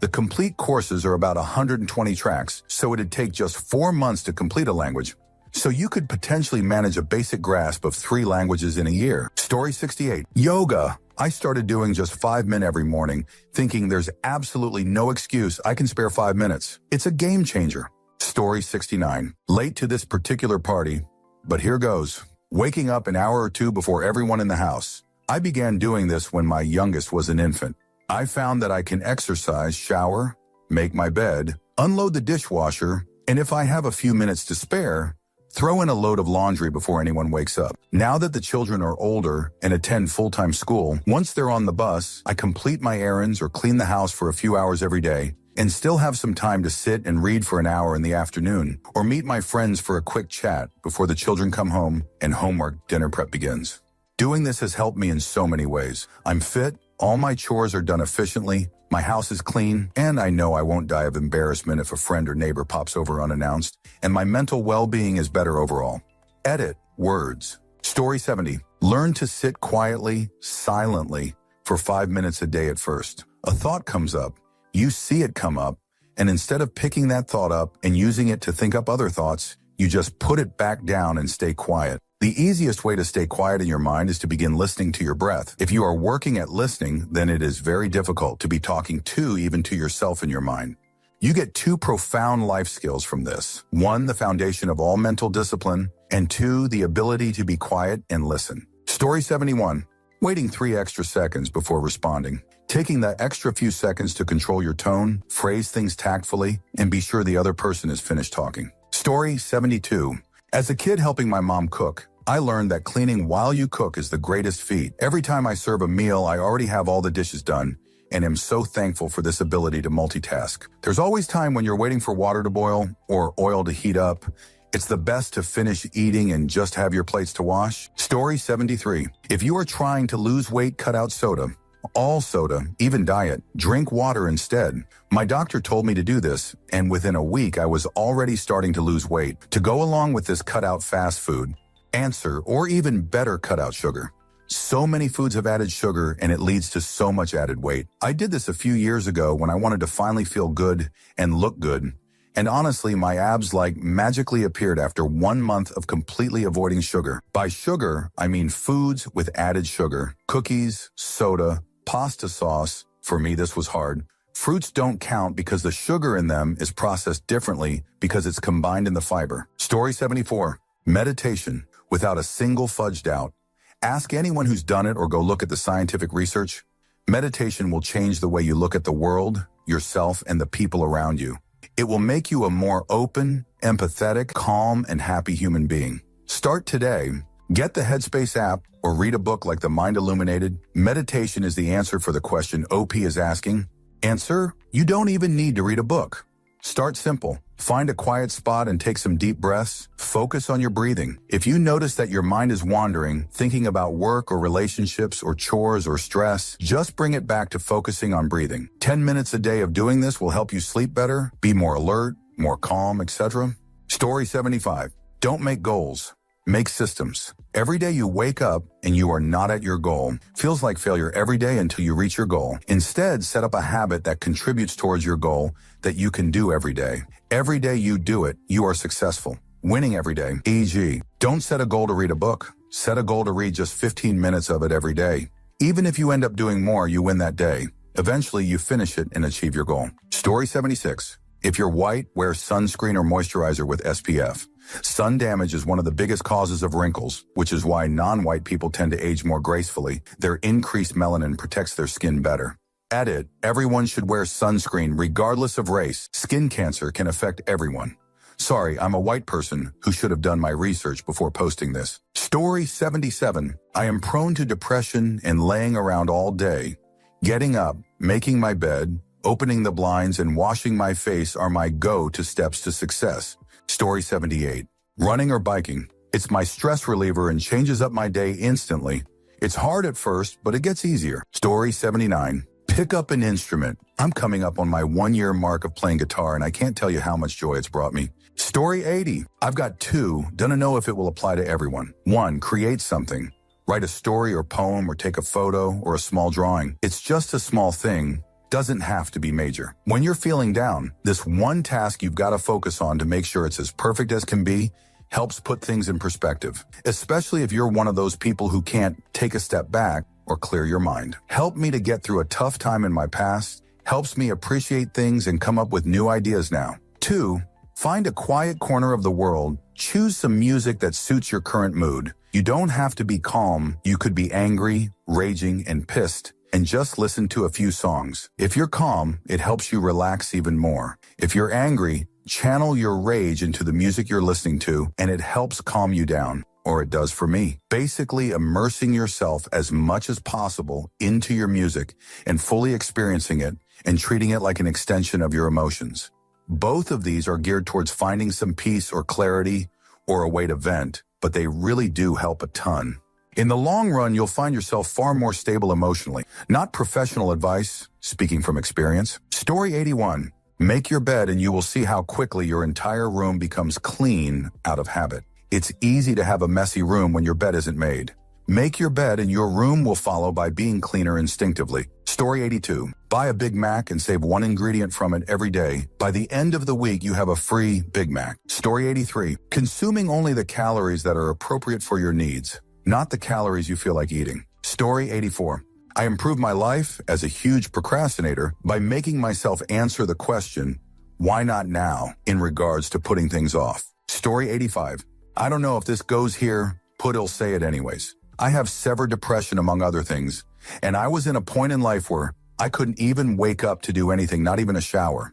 The complete courses are about 120 tracks, so it'd take just 4 months to complete a language. So you could potentially manage a basic grasp of 3 languages in a year. Story 68. Yoga. I started doing just 5 minutes every morning, thinking there's absolutely no excuse I can spare 5 minutes. It's a game changer. Story 69. Late to this particular party, but here goes. Waking up an hour or 2 before everyone in the house. I began doing this when my youngest was an infant. I found that I can exercise, shower, make my bed, unload the dishwasher, and if I have a few minutes to spare, throw in a load of laundry before anyone wakes up. Now that the children are older and attend full-time school, once they're on the bus, I complete my errands or clean the house for a few hours every day and still have some time to sit and read for an hour in the afternoon or meet my friends for a quick chat before the children come home and homework dinner prep begins. Doing this has helped me in so many ways. I'm fit, all my chores are done efficiently, my house is clean, and I know I won't die of embarrassment if a friend or neighbor pops over unannounced, and my mental well-being is better overall. Edit words. Story 70. Learn to sit quietly, silently, for 5 minutes a day at first. A thought comes up, you see it come up, and instead of picking that thought up and using it to think up other thoughts, you just put it back down and stay quiet. The easiest way to stay quiet in your mind is to begin listening to your breath. If you are working at listening, then it is very difficult to be talking to even to yourself in your mind. You get 2 profound life skills from this. 1, the foundation of all mental discipline, and 2, the ability to be quiet and listen. Story 71. Waiting 3 extra seconds before responding. Taking the extra few seconds to control your tone, phrase things tactfully, and be sure the other person is finished talking. Story 72. As a kid helping my mom cook, I learned that cleaning while you cook is the greatest feat. Every time I serve a meal, I already have all the dishes done, and am so thankful for this ability to multitask. There's always time when you're waiting for water to boil or oil to heat up. It's the best to finish eating and just have your plates to wash. Story 73. If you are trying to lose weight, cut out soda. All soda, even diet. Drink water instead. My doctor told me to do this, and within a week I was already starting to lose weight. To go along with this, cut out fast food. Answer, or even better, cut out sugar. So many foods have added sugar, and it leads to so much added weight. I did this a few years ago when I wanted to finally feel good and look good. And honestly, my abs magically appeared after 1 month of completely avoiding sugar. By sugar, I mean foods with added sugar. Cookies, soda, pasta sauce. For me, this was hard. Fruits don't count because the sugar in them is processed differently because it's combined in the fiber. Story 74. Meditation, without a single fudged doubt. Ask anyone who's done it or go look at the scientific research. Meditation will change the way you look at the world, yourself, and the people around you. It will make you a more open, empathetic, calm, and happy human being. Start today. Get the Headspace app or read a book like The Mind Illuminated. Meditation is the answer for the question OP is asking. Answer, you don't even need to read a book. Start simple. Find a quiet spot and take some deep breaths. Focus on your breathing. If you notice that your mind is wandering, thinking about work or relationships or chores or stress, just bring it back to focusing on breathing. 10 minutes a day of doing this will help you sleep better, be more alert, more calm, etc. Story 75. Don't make goals. Make systems. Every day you wake up and you are not at your goal. Feels like failure every day until you reach your goal. Instead, set up a habit that contributes towards your goal that you can do every day. Every day you do it, you are successful. Winning every day. E.g., don't set a goal to read a book. Set a goal to read just 15 minutes of it every day. Even if you end up doing more, you win that day. Eventually, you finish it and achieve your goal. Story 76. If you're white, wear sunscreen or moisturizer with SPF. Sun damage is one of the biggest causes of wrinkles, which is why non-white people tend to age more gracefully. Their increased melanin protects their skin better. Edit, everyone should wear sunscreen regardless of race. Skin cancer can affect everyone. Sorry, I'm a white person who should have done my research before posting this. Story 77. I am prone to depression and laying around all day. Getting up, making my bed, opening the blinds, and washing my face are my go-to steps to success. Story 78. Running or biking. It's my stress reliever and changes up my day instantly. It's hard at first, but it gets easier. Story 79. Pick up an instrument. I'm coming up on my 1-year mark of playing guitar, and I can't tell you how much joy it's brought me. Story 80. I've got 2. Don't know if it will apply to everyone. 1. Create something. Write a story or poem or take a photo or a small drawing. It's just a small thing. Doesn't have to be major. When you're feeling down, this one task you've got to focus on to make sure it's as perfect as can be helps put things in perspective, especially if you're one of those people who can't take a step back or clear your mind. Helped me to get through a tough time in my past, helps me appreciate things and come up with new ideas now. 2. Find a quiet corner of the world. Choose some music that suits your current mood. You don't have to be calm. You could be angry, raging, and pissed, and just listen to a few songs. If you're calm, it helps you relax even more. If you're angry, channel your rage into the music you're listening to, and it helps calm you down. Or it does for me. Basically immersing yourself as much as possible into your music and fully experiencing it and treating it like an extension of your emotions. Both of these are geared towards finding some peace or clarity or a way to vent, but they really do help a ton. In the long run, you'll find yourself far more stable emotionally. Not professional advice, speaking from experience. Story 81. Make your bed and you will see how quickly your entire room becomes clean out of habit. It's easy to have a messy room when your bed isn't made. Make your bed and your room will follow by being cleaner instinctively. Story 82. Buy a Big Mac and save 1 ingredient from it every day. By the end of the week, you have a free Big Mac. Story 83. Consuming only the calories that are appropriate for your needs, not the calories you feel like eating. Story 84. I improved my life as a huge procrastinator by making myself answer the question, why not now, in regards to putting things off. Story 85. I don't know if this goes here, but I'll say it anyways. I have severe depression among other things, and I was in a point in life where I couldn't even wake up to do anything, not even a shower.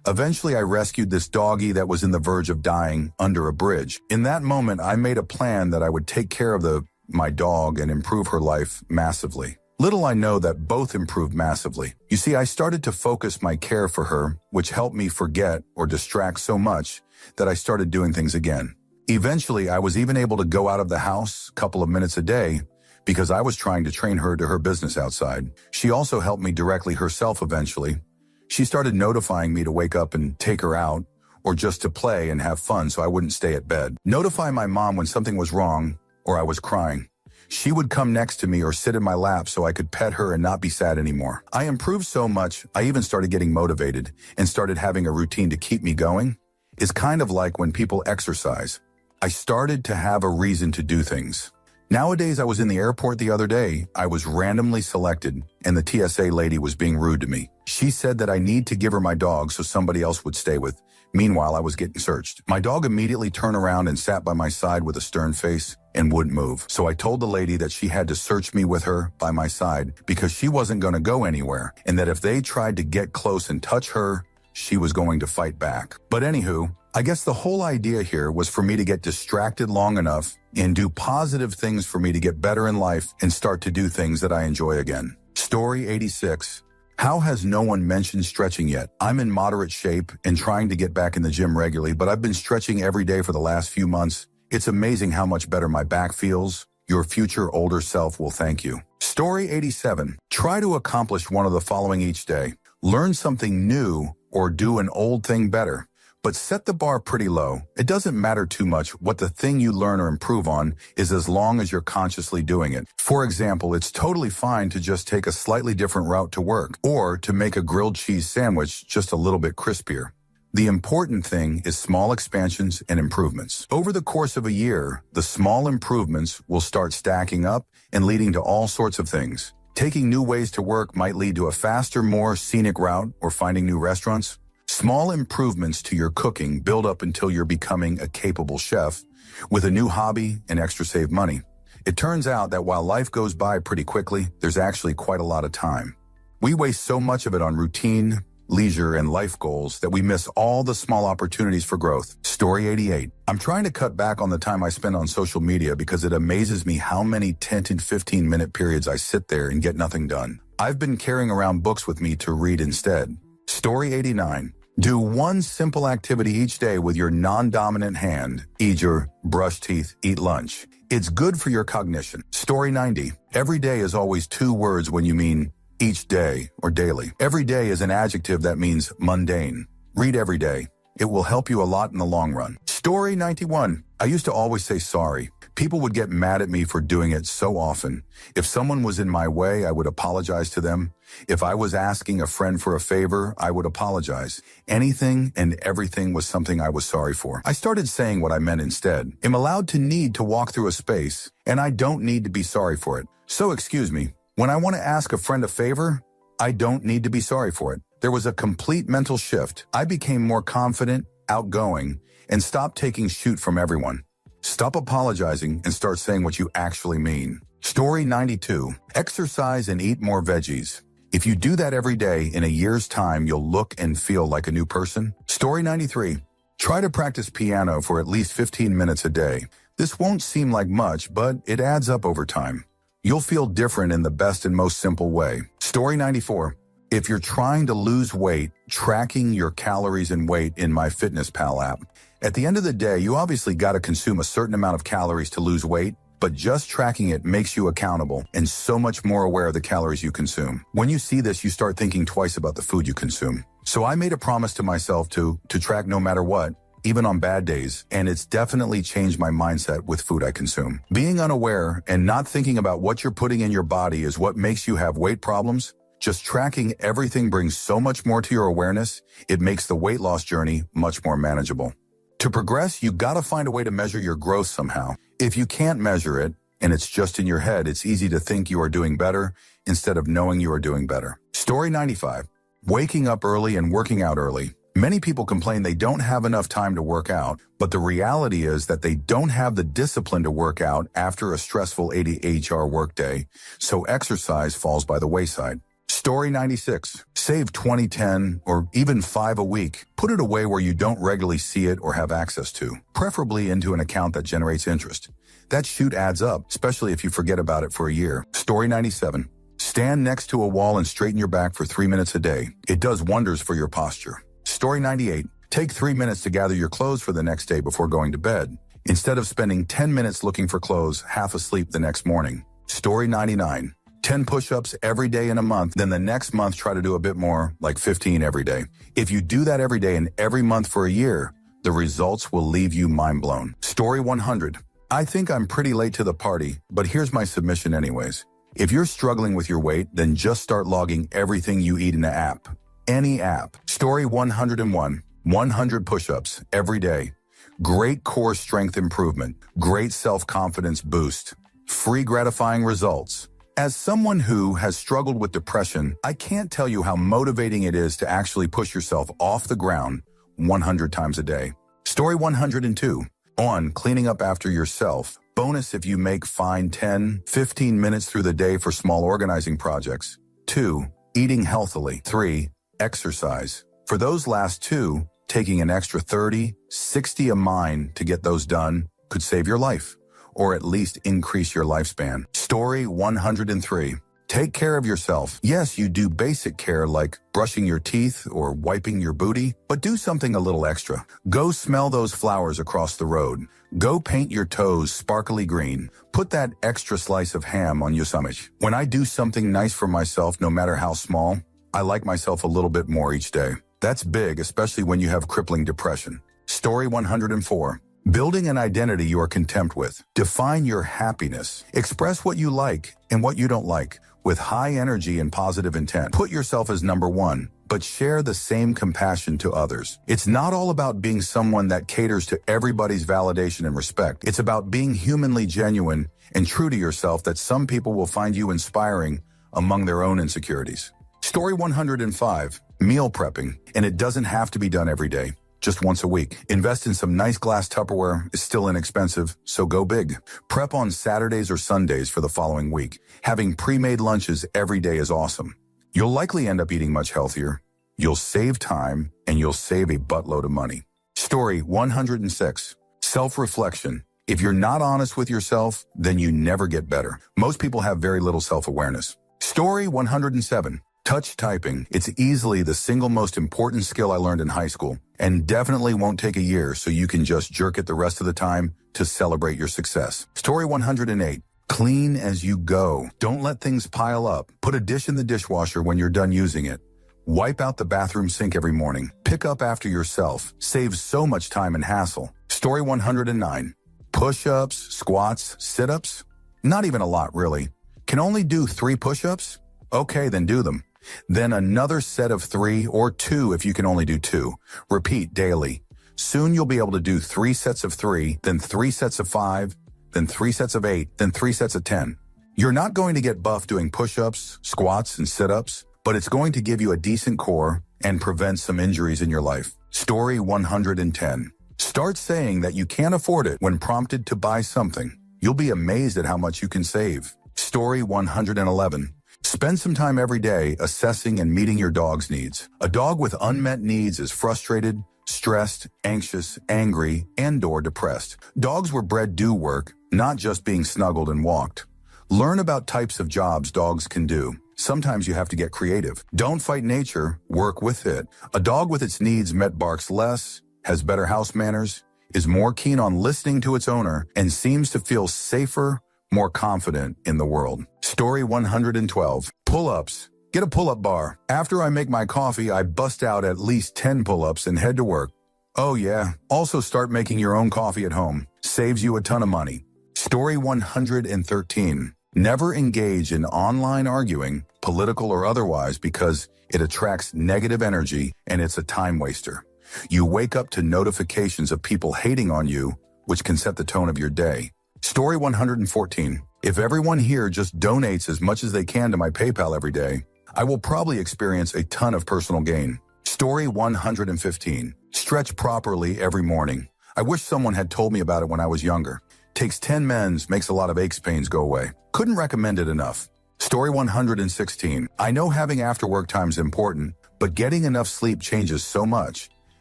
Eventually, I rescued this doggie that was in the verge of dying under a bridge. In that moment, I made a plan that I would take care of my dog and improve her life massively. Little I know that both improved massively. You see, I started to focus my care for her, which helped me forget or distract so much that I started doing things again. Eventually, I was even able to go out of the house a couple of minutes a day because I was trying to train her to her business outside. She also helped me directly herself eventually. She started notifying me to wake up and take her out or just to play and have fun so I wouldn't stay at bed. Notify my mom when something was wrong or I was crying. She would come next to me or sit in my lap so I could pet her and not be sad anymore. I improved so much, I even started getting motivated and started having a routine to keep me going. It's kind of like when people exercise. I started to have a reason to do things. Nowadays, I was in the airport the other day. I was randomly selected, and the TSA lady was being rude to me. She said that I need to give her my dog so somebody else would stay with. Meanwhile, I was getting searched. My dog immediately turned around and sat by my side with a stern face and wouldn't move. So I told the lady that she had to search me with her by my side because she wasn't going to go anywhere, and that if they tried to get close and touch her, she was going to fight back. But anywho, I guess the whole idea here was for me to get distracted long enough and do positive things for me to get better in life and start to do things that I enjoy again. Story 86. How has no one mentioned stretching yet? I'm in moderate shape and trying to get back in the gym regularly, but I've been stretching every day for the last few months. It's amazing how much better my back feels. Your future older self will thank you. Story 87. Try to accomplish one of the following each day. Learn something new or do an old thing better. But set the bar pretty low. It doesn't matter too much what the thing you learn or improve on is as long as you're consciously doing it. For example, it's totally fine to just take a slightly different route to work or to make a grilled cheese sandwich just a little bit crispier. The important thing is small expansions and improvements. Over the course of a year, the small improvements will start stacking up and leading to all sorts of things. Taking new ways to work might lead to a faster, more scenic route or finding new restaurants. Small improvements to your cooking build up until you're becoming a capable chef with a new hobby and extra saved money. It turns out that while life goes by pretty quickly, there's actually quite a lot of time. We waste so much of it on routine, leisure, and life goals that we miss all the small opportunities for growth. Story 88. I'm trying to cut back on the time I spend on social media because it amazes me how many 10 to 15-minute periods I sit there and get nothing done. I've been carrying around books with me to read instead. Story 89. Do one simple activity each day with your non-dominant hand. Eat your brush teeth, eat lunch. It's good for your cognition. Story 90. Every day is always two words when you mean each day or daily. Every day is an adjective that means mundane. Read every day. It will help you a lot in the long run. Story 91. I used to always say sorry. People would get mad at me for doing it so often. If someone was in my way, I would apologize to them. If I was asking a friend for a favor, I would apologize. Anything and everything was something I was sorry for. I started saying what I meant instead. I'm allowed to need to walk through a space, and I don't need to be sorry for it. So excuse me, when I want to ask a friend a favor, I don't need to be sorry for it. There was a complete mental shift. I became more confident, outgoing, and stopped taking shoot from everyone. Stop apologizing and start saying what you actually mean. Story 92. Exercise and eat more veggies. If you do that every day, in a year's time, you'll look and feel like a new person. Story 93. Try to practice piano for at least 15 minutes a day. This won't seem like much, but it adds up over time. You'll feel different in the best and most simple way. Story 94. If you're trying to lose weight, tracking your calories and weight in MyFitnessPal app. At the end of the day, you obviously got to consume a certain amount of calories to lose weight, but just tracking it makes you accountable and so much more aware of the calories you consume. When you see this, you start thinking twice about the food you consume. So I made a promise to myself to track no matter what, even on bad days, and it's definitely changed my mindset with food I consume. Being unaware and not thinking about what you're putting in your body is what makes you have weight problems. Just tracking everything brings so much more to your awareness. It makes the weight loss journey much more manageable. To progress, you gotta find a way to measure your growth somehow. If you can't measure it, and it's just in your head, it's easy to think you are doing better instead of knowing you are doing better. Story 95. Waking up early and working out early. Many people complain they don't have enough time to work out, but the reality is that they don't have the discipline to work out after a stressful 80-hour workday, so exercise falls by the wayside. Story 96. Save 20, 10, or even 5 a week. Put it away where you don't regularly see it or have access to, preferably into an account that generates interest. That shoot adds up, especially if you forget about it for a year. Story 97. Stand next to a wall and straighten your back for 3 minutes a day. It does wonders for your posture. Story 98. Take 3 minutes to gather your clothes for the next day before going to bed, instead of spending 10 minutes looking for clothes half asleep the next morning. Story 99. 10 push-ups every day in a month, then the next month try to do a bit more, like 15 every day. If you do that every day and every month for a year, the results will leave you mind-blown. Story 100. I think I'm pretty late to the party, but here's my submission anyways. If you're struggling with your weight, then just start logging everything you eat in an app. Any app. Story 101. 100 push-ups every day. Great core strength improvement. Great self-confidence boost. Free gratifying results. As someone who has struggled with depression, I can't tell you how motivating it is to actually push yourself off the ground 100 times a day. Story 102. On cleaning up after yourself. Bonus if you make fine 10, 15 minutes through the day for small organizing projects. 2. Eating healthily. 3. Exercise. For those last two, taking an extra 30, 60 a mind to get those done could save your life, or at least increase your lifespan. Story 103. Take care of yourself. Yes, you do basic care like brushing your teeth or wiping your booty, but do something a little extra. Go smell those flowers across the road. Go paint your toes sparkly green. Put that extra slice of ham on your sandwich. When I do something nice for myself, no matter how small, I like myself a little bit more each day. That's big, especially when you have crippling depression. Story 104. Building an identity you are content with. Define your happiness. Express what you like and what you don't like with high energy and positive intent. Put yourself as number one, but share the same compassion to others. It's not all about being someone that caters to everybody's validation and respect. It's about being humanly genuine and true to yourself that some people will find you inspiring among their own insecurities. Story 105. Meal prepping. And it doesn't have to be done every day. Just once a week. Invest in some nice glass Tupperware. Is still inexpensive, so go big. Prep on Saturdays or Sundays for the following week. Having pre-made lunches every day is awesome. You'll likely end up eating much healthier, you'll save time, and you'll save a buttload of money. Story 106. Self-reflection. If you're not honest with yourself, then you never get better. Most people have very little self-awareness. Story 107. Touch typing. It's easily the single most important skill I learned in high school, and definitely won't take a year, so you can just jerk it the rest of the time to celebrate your success. Story 108. Clean as you go. Don't let things pile up. Put a dish in the dishwasher when you're done using it. Wipe out the bathroom sink every morning. Pick up after yourself. Saves so much time and hassle. Story 109. Push-ups, squats, sit-ups? Not even a lot, really. Can only do 3 push-ups? Okay, then do them. Then another set of 3 or 2 if you can only do 2. Repeat daily. Soon you'll be able to do 3 sets of 3, then 3 sets of 5, then 3 sets of 8, then 3 sets of 10. You're not going to get buff doing push-ups, squats, and sit-ups, but it's going to give you a decent core and prevent some injuries in your life. Story 110. Start saying that you can't afford it when prompted to buy something. You'll be amazed at how much you can save. Story 111. Spend some time every day assessing and meeting your dog's needs. A dog with unmet needs is frustrated, stressed, anxious, angry, and/or depressed. Dogs were bred to do work, not just being snuggled and walked. Learn about types of jobs dogs can do. Sometimes you have to get creative. Don't fight nature, work with it. A dog with its needs met barks less, has better house manners, is more keen on listening to its owner, and seems to feel safer, more confident in the world. Story 112. Pull-ups. Get a pull-up bar. After I make my coffee, I bust out at least 10 pull-ups and head to work. Oh yeah, also start making your own coffee at home. Saves you a ton of money. Story 113. Never engage in online arguing, political or otherwise, because it attracts negative energy and it's a time waster. You wake up to notifications of people hating on you, which can set the tone of your day. Story 114. If everyone here just donates as much as they can to my PayPal every day, I will probably experience a ton of personal gain. Story 115. Stretch properly every morning. I wish someone had told me about it when I was younger. Takes 10 mens, makes a lot of aches pains go away. Couldn't recommend it enough. Story 116. I know having after-work time is important, but getting enough sleep changes so much.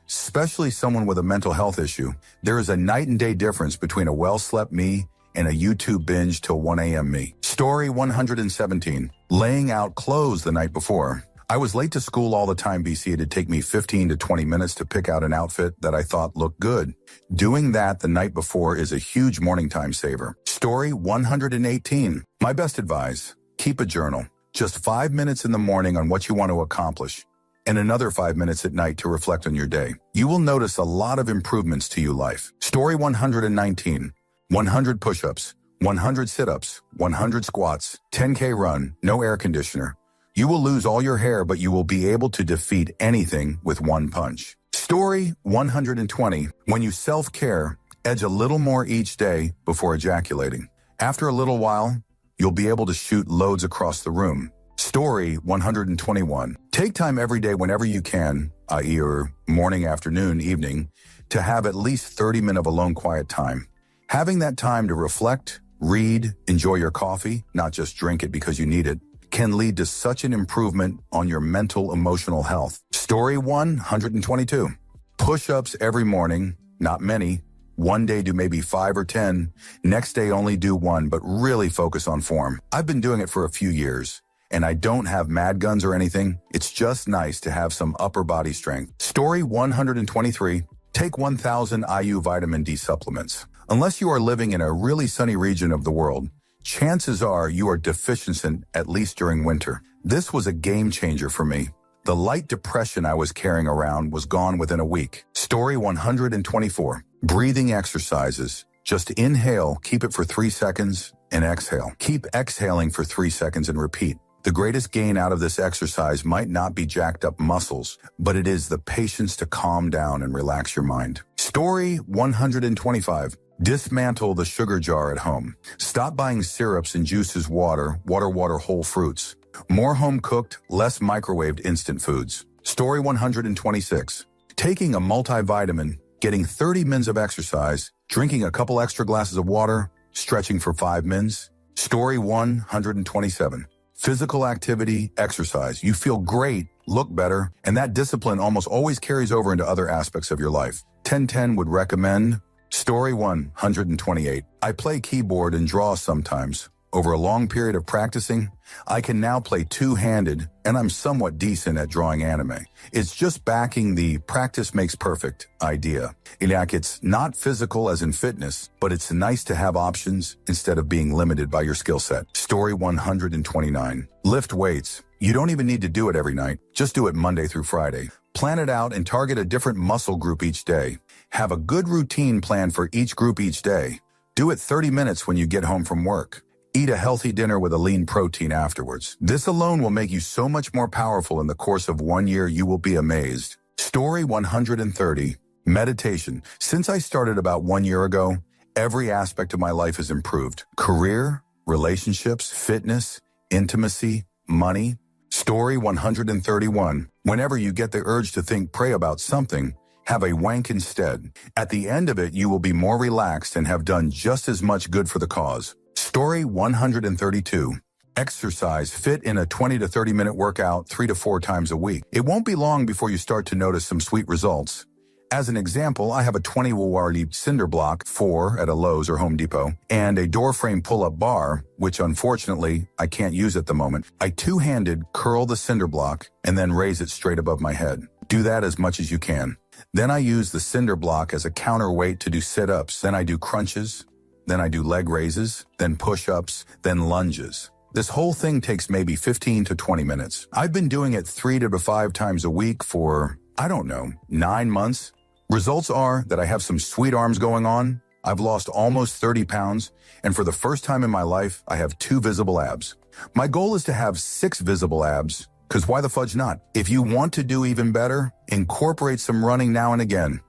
Especially someone with a mental health issue. There is a night and day difference between a well-slept me and a YouTube binge till 1 a.m. me. Story 117. Laying out clothes the night before. I was late to school all the time, BC. It'd take me 15 to 20 minutes to pick out an outfit that I thought looked good. Doing that the night before is a huge morning time saver. Story 118. My best advice, keep a journal. Just 5 minutes in the morning on what you want to accomplish, and another 5 minutes at night to reflect on your day. You will notice a lot of improvements to your life. Story 119. 100 push-ups, 100 sit-ups, 100 squats, 10K run, no air conditioner. You will lose all your hair, but you will be able to defeat anything with one punch. Story 120. When you self-care, edge a little more each day before ejaculating. After a little while, you'll be able to shoot loads across the room. Story 121. Take time every day whenever you can, i.e. morning, afternoon, evening, to have at least 30 minutes of alone quiet time. Having that time to reflect, read, enjoy your coffee, not just drink it because you need it, can lead to such an improvement on your mental, emotional health. Story 122. Push-ups every morning, not many. One day do maybe 5 or 10. Next day only do 1, but really focus on form. I've been doing it for a few years, and I don't have mad guns or anything. It's just nice to have some upper body strength. Story 123. Take 1,000 IU vitamin D supplements. Unless you are living in a really sunny region of the world, chances are you are deficient at least during winter. This was a game changer for me. The light depression I was carrying around was gone within a week. Story 124. Breathing exercises. Just inhale, keep it for 3 seconds, and exhale. Keep exhaling for 3 seconds and repeat. The greatest gain out of this exercise might not be jacked up muscles, but it is the patience to calm down and relax your mind. Story 125. Dismantle the sugar jar at home. Stop buying syrups and juices, water, whole fruits. More home-cooked, less microwaved instant foods. Story 126. Taking a multivitamin, getting 30 minutes of exercise, drinking a couple extra glasses of water, stretching for 5 minutes. Story 127. Physical activity, exercise. You feel great, look better, and that discipline almost always carries over into other aspects of your life. 1010 would recommend. Story 128. I play keyboard and draw sometimes. Over a long period of practicing, I can now play two-handed, and I'm somewhat decent at drawing anime. It's just backing the practice makes perfect idea. It's not physical as in fitness, but it's nice to have options instead of being limited by your skill set. Story 129. Lift weights. You don't even need to do it every night. Just do it Monday through Friday. Plan it out and target a different muscle group each day. Have a good routine plan for each group each day. Do it 30 minutes when you get home from work. Eat a healthy dinner with a lean protein afterwards. This alone will make you so much more powerful in the course of 1 year, you will be amazed. Story 130. Meditation. Since I started about 1 year ago, every aspect of my life has improved. Career, relationships, fitness, intimacy, money. Story 131. Whenever you get the urge to think, pray about something, have a wank instead. At the end of it, you will be more relaxed and have done just as much good for the cause. Story 132. Exercise. Fit in a 20 to 30 minute workout 3 to 4 times a week. It won't be long before you start to notice some sweet results. As an example, I have a 20-watt cinder block, 4 at a Lowe's or Home Depot, and a door frame pull-up bar, which unfortunately I can't use at the moment. I two-handed curl the cinder block and then raise it straight above my head. Do that as much as you can. Then I use the cinder block as a counterweight to do sit-ups. Then I do crunches. Then I do leg raises, then push-ups, then lunges. This whole thing takes maybe 15 to 20 minutes. I've been doing it 3 to 5 times a week for, 9 months. Results are that I have some sweet arms going on. I've lost almost 30 pounds, and for the first time in my life, I have 2 visible abs. My goal is to have 6 visible abs, because why the fudge not? If you want to do even better, incorporate some running now and again.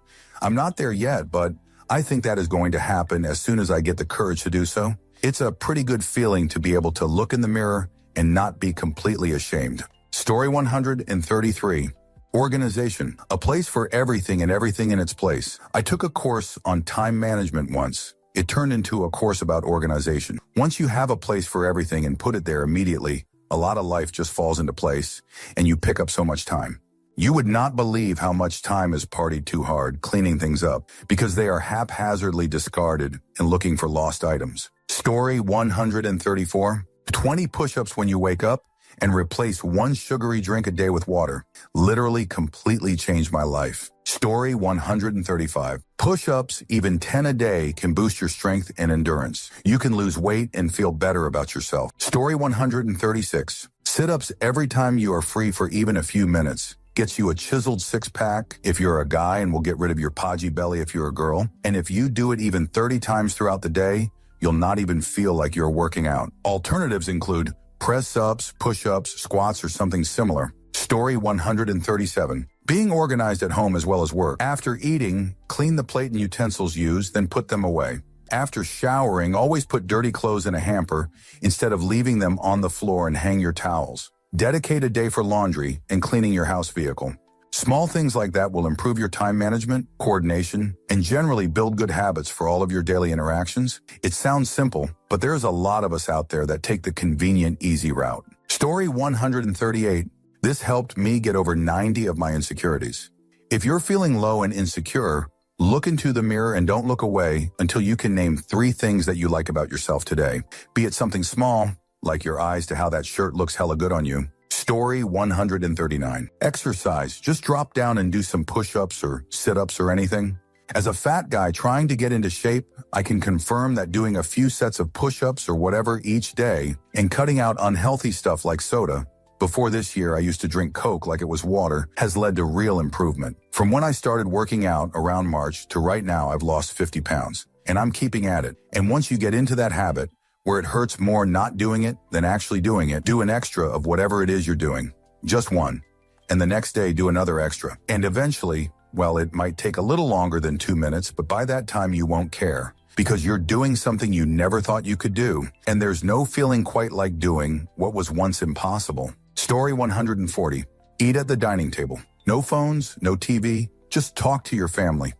I'm not there yet, but I think that is going to happen as soon as I get the courage to do so. It's a pretty good feeling to be able to look in the mirror and not be completely ashamed. Story 133. Organization. A place for everything and everything in its place. I took a course on time management once. It turned into a course about organization. Once you have a place for everything and put it there immediately, a lot of life just falls into place and you pick up so much time. You would not believe how much time is partied too hard cleaning things up because they are haphazardly discarded and looking for lost items. Story 134. 20 push-ups when you wake up and replace 1 sugary drink a day with water. Literally completely changed my life. Story 135. Push-ups, even 10 a day, can boost your strength and endurance. You can lose weight and feel better about yourself. Story 136. Sit-ups every time you are free for even a few minutes. Gets you a chiseled 6-pack if you're a guy and will get rid of your podgy belly if you're a girl. And if you do it even 30 times throughout the day, you'll not even feel like you're working out. Alternatives include press-ups, push-ups, squats, or something similar. Story 137. Being organized at home as well as work. After eating, clean the plate and utensils used, then put them away. After showering, always put dirty clothes in a hamper instead of leaving them on the floor and hang your towels. Dedicate a day for laundry and cleaning your house vehicle. Small things like that will improve your time management, coordination, and generally build good habits for all of your daily interactions. It sounds simple, but there's a lot of us out there that take the convenient, easy route. Story 138. This helped me get over 90 of my insecurities. If you're feeling low and insecure, look into the mirror and don't look away until you can name 3 things that you like about yourself today. Be it something small, like your eyes to how that shirt looks hella good on you. Story 139. Exercise. Just drop down and do some push-ups or sit-ups or anything. As a fat guy trying to get into shape, I can confirm that doing a few sets of push-ups or whatever each day and cutting out unhealthy stuff like soda. Before this year, I used to drink Coke like it was water, has led to real improvement. From when I started working out around March to right now, I've lost 50 pounds. And I'm keeping at it. And once you get into that habit, where it hurts more not doing it than actually doing it, do an extra of whatever it is you're doing. Just one. And the next day, do another extra. And eventually, well, it might take a little longer than 2 minutes, but by that time you won't care because you're doing something you never thought you could do. And there's no feeling quite like doing what was once impossible. Story 140. Eat at the dining table. No phones, no TV, just talk to your family.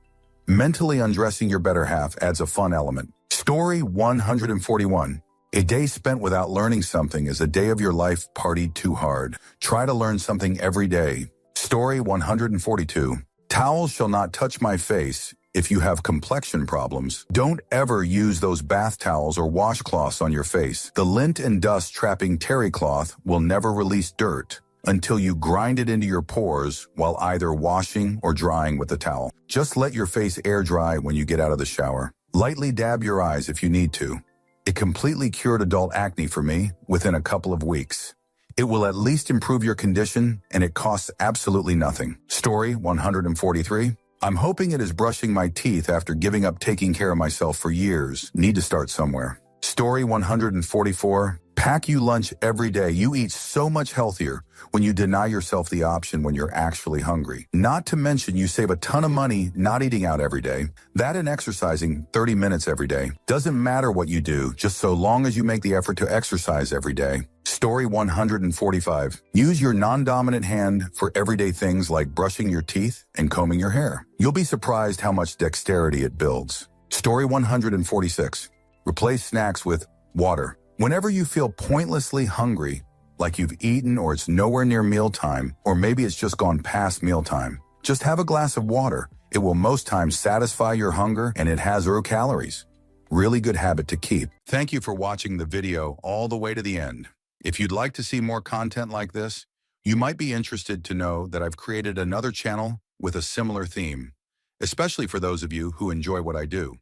Mentally undressing your better half adds a fun element. Story 141. A day spent without learning something is a day of your life partied too hard. Try to learn something every day. Story 142. Towels shall not touch my face. If you have complexion problems, don't ever use those bath towels or washcloths on your face. The lint and dust trapping terry cloth will never release dirt until you grind it into your pores while either washing or drying with the towel. Just let your face air dry when you get out of the shower. Lightly dab your eyes if you need to. It completely cured adult acne for me within a couple of weeks. It will at least improve your condition, and it costs absolutely nothing. Story 143. I'm hoping it is brushing my teeth after giving up taking care of myself for years. Need to start somewhere. Story 144. Pack you lunch every day. You eat so much healthier when you deny yourself the option when you're actually hungry. Not to mention you save a ton of money not eating out every day. That and exercising 30 minutes every day. Doesn't matter what you do, just so long as you make the effort to exercise every day. Story 145. Use your non-dominant hand for everyday things like brushing your teeth and combing your hair. You'll be surprised how much dexterity it builds. Story 146. Replace snacks with water. Whenever you feel pointlessly hungry, like you've eaten or it's nowhere near mealtime, or maybe it's just gone past mealtime, just have a glass of water. It will most times satisfy your hunger and it has 0 calories. Really good habit to keep. Thank you for watching the video all the way to the end. If you'd like to see more content like this, you might be interested to know that I've created another channel with a similar theme, especially for those of you who enjoy what I do.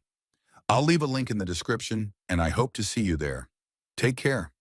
I'll leave a link in the description, and I hope to see you there. Take care.